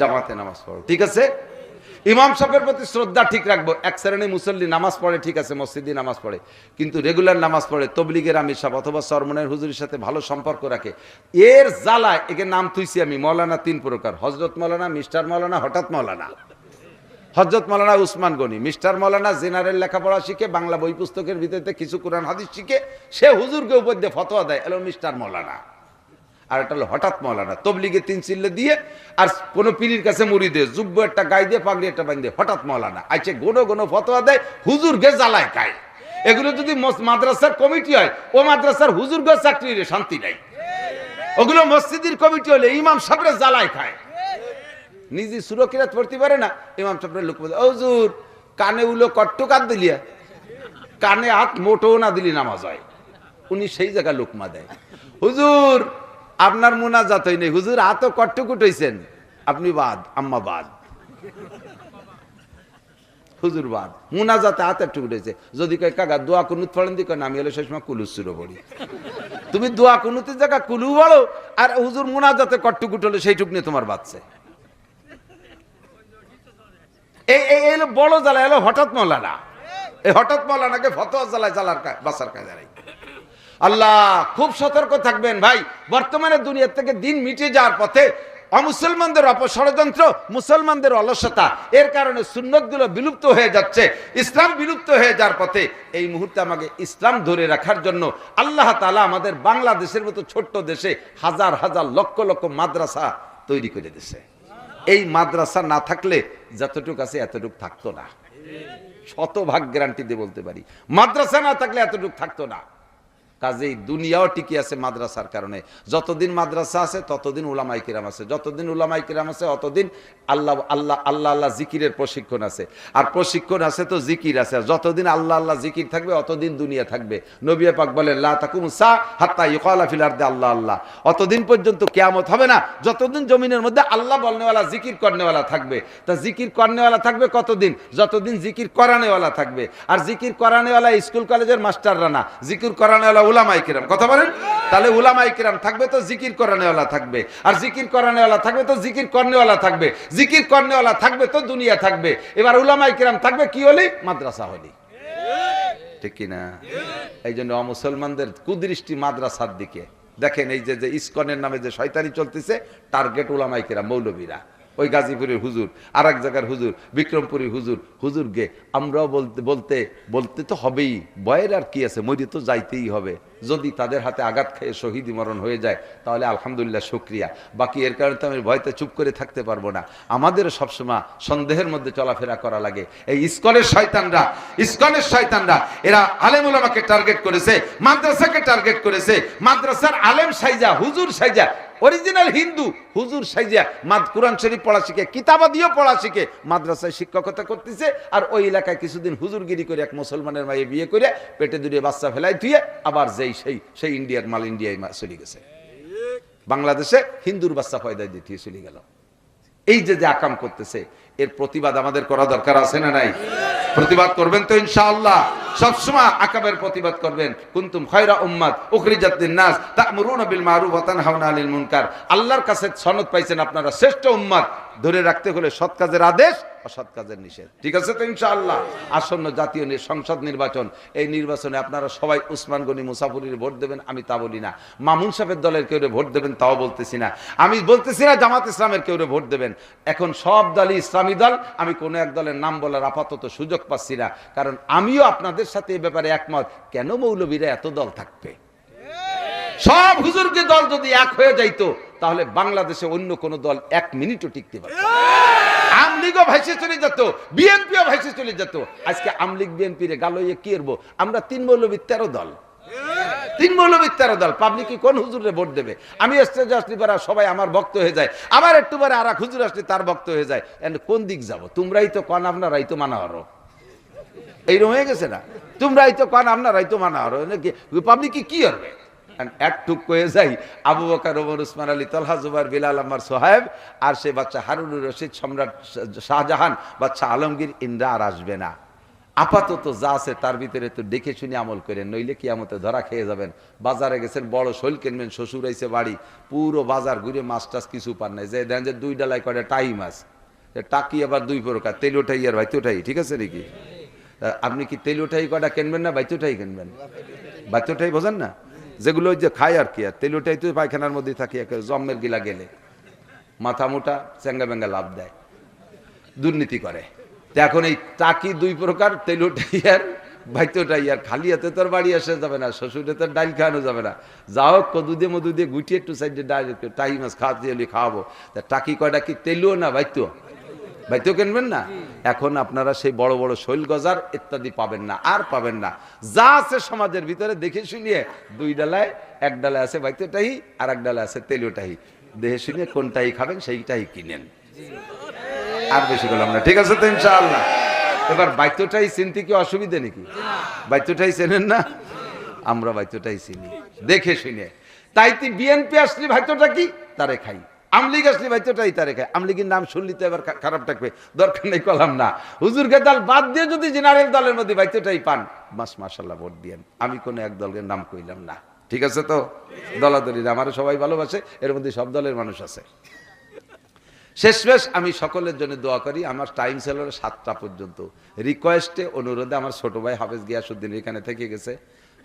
জামাতে নামাজ পড়বো, ঠিক আছে? ইমাম সাহেবের প্রতি শ্রদ্ধা ঠিক রাখবো। এক শ্রেণী মুসল্লি নামাজ পড়ে, ঠিক আছে, মসজিদে নামাজ পড়ে, কিন্তু রেগুলার নামাজ পড়ে, তবলিগের আমির সাহেব অথবা চরমনের হুজুরের সাথে ভালো সম্পর্ক রাখে। এর জ্বালায় একে নাম তুইছি আমি, মৌলানা 3 প্রকার: হজরত মৌলানা, মিস্টার মৌলানা, হঠাৎ মৌলানা। হযরত মাওলানা উসমান গনি, মিস্টার মাওলানা জেনারেল লেখাপড়া শিখে, বাংলা বই পুস্তকের ভিতরে কিছু কোরআন হাদিস শিখে, সে হুজুরকে উপর দিয়ে ফতোয়া দেয়, এলো মিস্টার মাওলানা। আর এটা হলো হঠাৎ মাওলানা, তবলিগে 3 চিল্লে দিয়ে, আর কোন পীরের কাছে মুড়ি দিয়ে, যুব্ব একটা গাই দিয়ে, পাগড়ি একটা বাঁধি দিয়ে, হঠাৎ মাওলানা আইছে গোনো গোনো ফতোয়া দেয়, হুজুরকে জ্বালায় খায়। এগুলো যদি মাদ্রাসার কমিটি হয়, ও মাদ্রাসার হুজুরকে চাকরির শান্তি নাই। ওগুলো মসজিদের কমিটি হলে ইমাম সাহেবরা জ্বালায় খায়, নিজে সুরকিরাত পড়তে পারে না, ইমাম সাহেবের লোক বলে, হুজুর কানে উলো কট্টকাত দিলিয়া, কানে হাত মোটো না দিলি নামাজ হয়। উনি সেই জায়গায় লোকমা দেয়, হুজুর আপনার মুনাজাত হয় নাই, হুজুর হাতও কট্টকুট হইছেন, আপনি বাদ, আম্মা বাদ, হুজুর বাদ, মুনাজাতে হাত একটু উঠেছে। যদি কয় কাকা দোয়া কুনুত পড়েন দি, কয় আমি হলে সেই সময় কুলুস সুরো পড়ি। তুমি দোয়া কুনুতের জায়গা কুলু বলো, আর হুজুর মুনাজাতে কট্টকুট হলে সেইটুক নিয়ে তোমার বাচ্চা। এই বড় জ্বালা এলো হঠাৎ মাওলানা, এই হঠাৎ মাওলানাকে ফতোয়া জ্বালায়, জ্বালার বাসার কাজ দাঁড়াই। আল্লাহ খুব সতর্ক থাকবেন ভাই। বর্তমানে দুনিয়া থেকে দিন মিটে যাওয়ার পথে অমুসলমানদের অপষড়যন্ত্র, মুসলমানদের অলসতা, এর কারণে সুন্নতগুলো বিলুপ্ত হয়ে যাচ্ছে, ইসলাম বিলুপ্ত হয়ে যাওয়ার পথে। এই মুহূর্তে আমাকে ইসলাম ধরে রাখার জন্য আল্লাহ তাআলা আমাদের বাংলাদেশের মতো ছোট্ট দেশে হাজার হাজার লক্ষ লক্ষ মাদ্রাসা তৈরি করে দিয়েছে। এই মাদ্রাসা না থাকলে যতটুকু আছে এতটুকু থাকতো না, শতভাগ গ্যারান্টি দিয়ে বলতে পারি, মাদ্রাসা না থাকলে এতটুকু থাকতো না। কাজেই দুনিয়াও টিকে আছে মাদ্রাসার কারণে। যতদিন মাদ্রাসা আছে ততদিন উলামায়ে কিরাম আছে, যতদিন উলামায়ে কিরাম আছে ততদিন আল্লাহ আল্লাহ আল্লাহ আল্লাহ জিকিরের প্রশিক্ষণ আছে, আর প্রশিক্ষণ আছে তো জিকির আছে। যতদিন আল্লাহ আল্লাহ জিকির থাকবে অতদিন দুনিয়া থাকবে। নবী পাক বলেন লা তাকুমু সা হাত্তা ইউকালা ফিল আরদি আল্লাহ আল্লাহ, অতদিন পর্যন্ত কিয়ামত হবে না যতদিন জমিনের মধ্যে আল্লাহ বলনেওয়ালা জিকির করনেওয়ালা থাকবে। তা জিকির করনেওয়ালা থাকবে কতদিন? যতদিন জিকির করানেওয়ালা থাকবে। আর জিকির করানেওয়ালা স্কুল কলেজের মাস্টাররা না, জিকির করানেওয়ালা উলামায়ে কিরাম। কথা বলেন, তাহলে উলামায়ে কিরাম থাকবে তো জিকির করানেওয়ালা থাকবে, আর জিকির করানেওয়ালা থাকবে তো জিকির করনেওয়ালা থাকবে, জিকির করনেওয়ালা থাকবে তো দুনিয়া থাকবে। এবার উলামায়ে কিরাম থাকবে কি হলি? মাদ্রাসা হলি, ঠিক কি না? এই জন্য মুসলমানদের কুদৃষ্টি মাদ্রাসার দিকে। দেখেন এই যে ইসকনের নামে যে শয়তানি চলতেছে, টার্গেট উলামায়ে কিরাম, মৌলবীরা। ওই গাজীপুরের হুজুর, আর এক জায়গার হুজুর, বিক্রমপুরের হুজুর, হুজুরকে আমরাও বলতে তো হবেই, ভয়ের আর কি আছে, মরি তো যাইতেই হবে। যদি তাদের হাতে আঘাত খেয়ে শহীদ মরণ হয়ে যায় তাহলে আলহামদুলিল্লাহ, শুকরিয়া। বাকি এর কারণে তো আমি ভয়তে চুপ করে থাকতে পারবো না। আমাদেরও সবসময় সন্দেহের মধ্যে চলাফেরা করা লাগে। এই ইসকনের শয়তানরা এরা আলেম ওলামাকে টার্গেট করেছে, মাদ্রাসাকে টার্গেট করেছে। মাদ্রাসার আলেম সাইজা, হুজুর সাইজা, অরিজিনাল হিন্দু হুজুর সাইজা কোরআন শরীফ পড়া শিখে, কিতাবাদিও পড়া শিখে মাদ্রাসায় শিক্ষকতা করতেছে। আর ওই এলাকায় কিছুদিন হুজুরগিরি করে এক মুসলমানের মায়ে বিয়ে করে পেটে দুটিয়ে বাচ্চা ফেলাই ধুয়ে আবার সেই ইন্ডিয়ার মাল ইন্ডিয়ায় চলে গেছে। বাংলাদেশে হিন্দুর বাচ্চা পয়দা দিতে চলে গেল। এই যে আকাম করতেছে, এর প্রতিবাদ আমাদের করা দরকার আছে না নাই? প্রতিবাদ করবেন তো ইনশাআল্লাহ। সবসময় আকামের প্রতিবাদ করবেন। কুনতুম খায়রা উম্মাত উখরিজাত লিন-নাস তা'মুরুনা বিল মারুফ ওয়া তানহাউনা আনিল মুনকার। আল্লাহর কাছে সনদ পাইছেন আপনারা শ্রেষ্ঠ উম্মাত। ধরে রাখতে হলে সৎ কাজের আদেশ, অসৎ কাজের নিষেধ। ঠিক আছে তো ইনশাআল্লাহ। আসন্ন জাতীয় সংসদ নির্বাচন, এই নির্বাচনে আপনারা সবাই উসমান গনি মুসাফিরের ভোট দেবেন, আমি তা বলি না। মামুন সাহেবের দলের কেউ ভোট দেবেন, তাও বলতেছি না। আমি বলতেছি না জামাত ইসলামের কেউ ভোট দেবেন। এখন সব দলই ইসলামী দল। আমি কোনো এক দলের নাম বলার আপাতত সুযোগ পাচ্ছি না, কারণ আমিও আপনাদের সাথে এ ব্যাপারে একমত। কেন মৌলবীরা এত দল থাকবে? সব হুজুরকে দল যদি এক হয়ে যাইতো তাহলে বাংলাদেশে অন্য কোন দল 1 মিনিটও টিকতে পারত না। আমলিগও ভাইসে চলে যেত, বিএনপিও ভাইসে চলে যেত। আজকে আমলিগ বিএনপি রে গালইয়ে কি করবো? আমরা 3 মৌলবীর 13 দল, 3 মৌলবীর 13 দল। পাবলিক কোন হুজুরে ভোট দেবে? আমি স্টেজে আসলে পারা সবাই আমার ভক্ত হয়ে যায়, আবার একটু পরে আর এক হুজুর আসলে তার ভক্ত হয়ে যায়। কোন দিক যাব? তোমরাই তো কন, আপনারাই তো মানা হরো। এইরকম হয়ে গেছে না? তোমরাই তো কন, আপনারাই তো মানা হরো। পাবলিক কি করবে? একটুক হয়ে যাই আবু বকর, ওমর, উসমান আলী, তলহা, জুবাইর, বিলাল, আম্মার, সোহাইব, আর সে বাচ্চা হারুনুর রশিদ, সম্রাট শাহজাহান, বাচ্চা আলমগীর, ইন্দ্রা আর আসবে না। আপাতত যা আছে তার ভিতরে তো দেখে শুনে আমল করেন, নইলে কিয়ামতে ধরা খেয়ে যাবেন। বাজারে গেছেন, বড় শৈল কিনবেন, শ্বশুর আইছে বাড়ি, পুরো বাজার ঘুরে মাছ টাছ কিছু পান নাই। যে দেন যে 2 ডালায় কয়টা টাই মাছ, টাকি আবার 2 প্রকার, তেল ওঠাই আর বাইতে ওঠাই। ঠিক আছে নাকি? আপনি কি তেল ওঠাই কয়টা কিনবেন না বাইতে ওঠাই কিনবেন? বাইতে ওঠাই বোঝেন না? যেগুলো যে খায় আর কি, আর তেল ওঠাই তো পায়খানার মধ্যে থাকে, জম্মের গিলা গেলে মাথা মোটা চ্যাঙ্গা ব্যাঙ্গা লাভ দেয়, দুর্নীতি করে। এখন এই টাকি দুই প্রকার, তেলুটাই আর বাইতোটাই। আর খালি হাতে তোর বাড়ি আসা যাবে না, শ্বশুরে তোর ডাল খাওয়ানো যাবে না। যাও কদু দিয়ে মধু দিয়ে গুটিয়ে একটু সাইডে ডাল টাই মাছ খাওয়াতে হলে খাওয়াবো। তা টাকি কয়টা কি তেলুও না বাইতো? বাইতো কিনবেন না। এখন আপনারা সেই বড় বড় শৈল গজার ইত্যাদি পাবেন না, আর পাবেন না। যা আছে সমাজের ভিতরে দেখে শুনিয়ে দুই ডালায়, এক ডালায় আছে বাইতোটাই আর এক ডালায় আছে তেলুটাই। দেখে শুনিয়ে কোনটাই খাবেন সেইটাই কিনেন। আর বেশি বললাম না, ঠিক আছে তো ইনশাআল্লাহ। এবার বাইতোটাই চিনতে কি অসুবিধা নাকি? বাইতোটাই চেনেন না? আমরা বাইতোটাই চিনি দেখে শুনে। তাই বিএনপি আসলে বাইতোটা কি তারে খাই, আমলিগ আসলে বাইতোটাই তারে খাই। আমলিগের নাম শুনলি তো এবার খারাপ থাকবে, দরকার নেই কলাম না। হুজুরকে দল বাদ দিয়ে যদি জেনারেল দলের মধ্যে বাইতোটাই পান, মাশাআল্লাহ ভোট দিয়েন। আমি কোনো এক দলের নাম কইলাম না, ঠিক আছে তো? দলাদলি আমারও সবাই ভালোবাসে, এর মধ্যে সব দলের মানুষ আছে। শেষমেশ আমি সকলের জন্য দোয়া করি। আমার টাইম ছিল 7টা পর্যন্ত। রিকোয়েস্টে, অনুরোধে আমার ছোট ভাই হাফেজ গিয়াসউদ্দিন এখানে থেকে গেছে,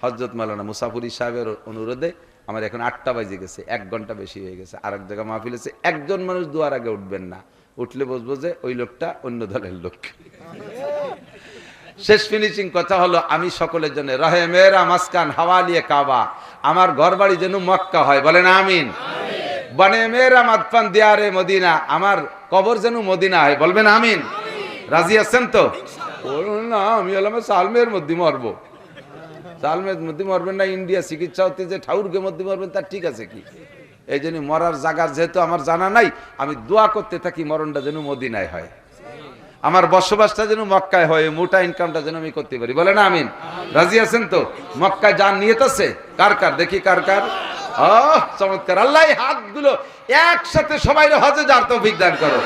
হযরত মাওলানা মুসাফুরি সাহেবের অনুরোধে আমার এখন 8টা বাজে গেছে, 1 ঘন্টা বেশি হয়ে গেছে। আর এক জায়গায় মাহফিল আছে, একজন মানুষ দুয়ার আগে উঠবেন না, উঠলে বুঝবো যে ওই লোকটা অন্য দলের লোক। শেষ ফিনিশিং কথা হলো, আমি সকলের জন্য রহে মেরা মাসকান হাওয়ালিয়ে কাবা, আমার ঘর বাড়ি যেন মক্কা হয়, বলেন আমিন। বনে মেরা মাদফান দিয়ারে মদিনা, আমার কবর যেন মদিনা হয়, বলবেন আমিন। রাজি আছেন তো? বলুন না, আমি হলাম সালমের মধ্যে মরবো। সালমের মধ্যে মরবেন না, ইন্ডিয়া চিকিৎসা হতে যে ঠাউরকে মধ্যে মরবেন, তার ঠিক আছে কি? এই জন্য মরার জায়গার যেহেতু আমার জানা নাই, আমি দোয়া করতে থাকি মরণটা যেন মদিনায় হয়, আমার বসবাসটা যেন মক্কায় হয়, মোটা ইনকামটা যেন আমি করতে পারি, বলেন আমিন। রাজি আছেন তো? মক্কায় যান নিয়ত আছে কার কার? দেখি কার কার। চমৎকার। আল্লাহ হাতগুলো একসাথে সবাই হজে যাওয়ার তৌফিক দান করো।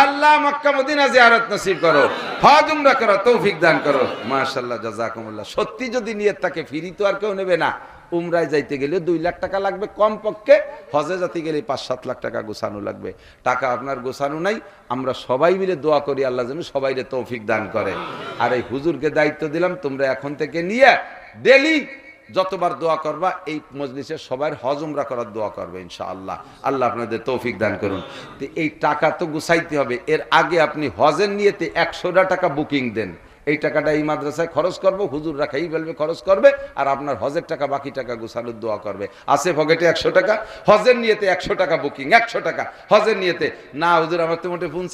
আল্লাহ মক্কা মদিনা জিয়ারত নসিব করো, হজ উমরা করার তৌফিক দান করো। মাশাআল্লাহ, জাযাকুমুল্লাহ। সত্যি যদি নিয়ত থাকে, ফ্রি তো আর কেউ নেবে না। উমরায় যাইতে গেলে 2 লাখ টাকা লাগবে কমপক্ষে, হজে যেতে গেলে 5-7 লাখ টাকা গোছানো লাগবে। টাকা আপনার গোছানো নাই, আমরা সবাই মিলে দোয়া করি আল্লাহ যেন সবাইরে তৌফিক দান করে। আর এই হুজুরকে দায়িত্ব দিলাম, তোমরা এখন থেকে নিয়ে ডেলি যতবার দোয়া করবা, এই মজলিসে সবার হজ উমরা করার দোয়া করবে ইনশাআল্লাহ। আল্লাহ আপনাদের তৌফিক দান করুন। তো এই টাকা তো গুছাইতে হবে, এর আগে আপনি হজের নিয়েতে 100 টাকা বুকিং দেন। এই টাকাটা এই মাদ্রাসায় খরচ করবো, হুজুর রাখাই ফেলবে, খরচ করবে, আর আপনার হজের টাকা, বাকি টাকা গুছানোর দোয়া করবে। আছে পকেটে 100 টাকা, হজের নিয়েতে 100 টাকা বুকিং, 100 টাকা হজের নিয়েতে। না হুজুর আমার তো মোটে 50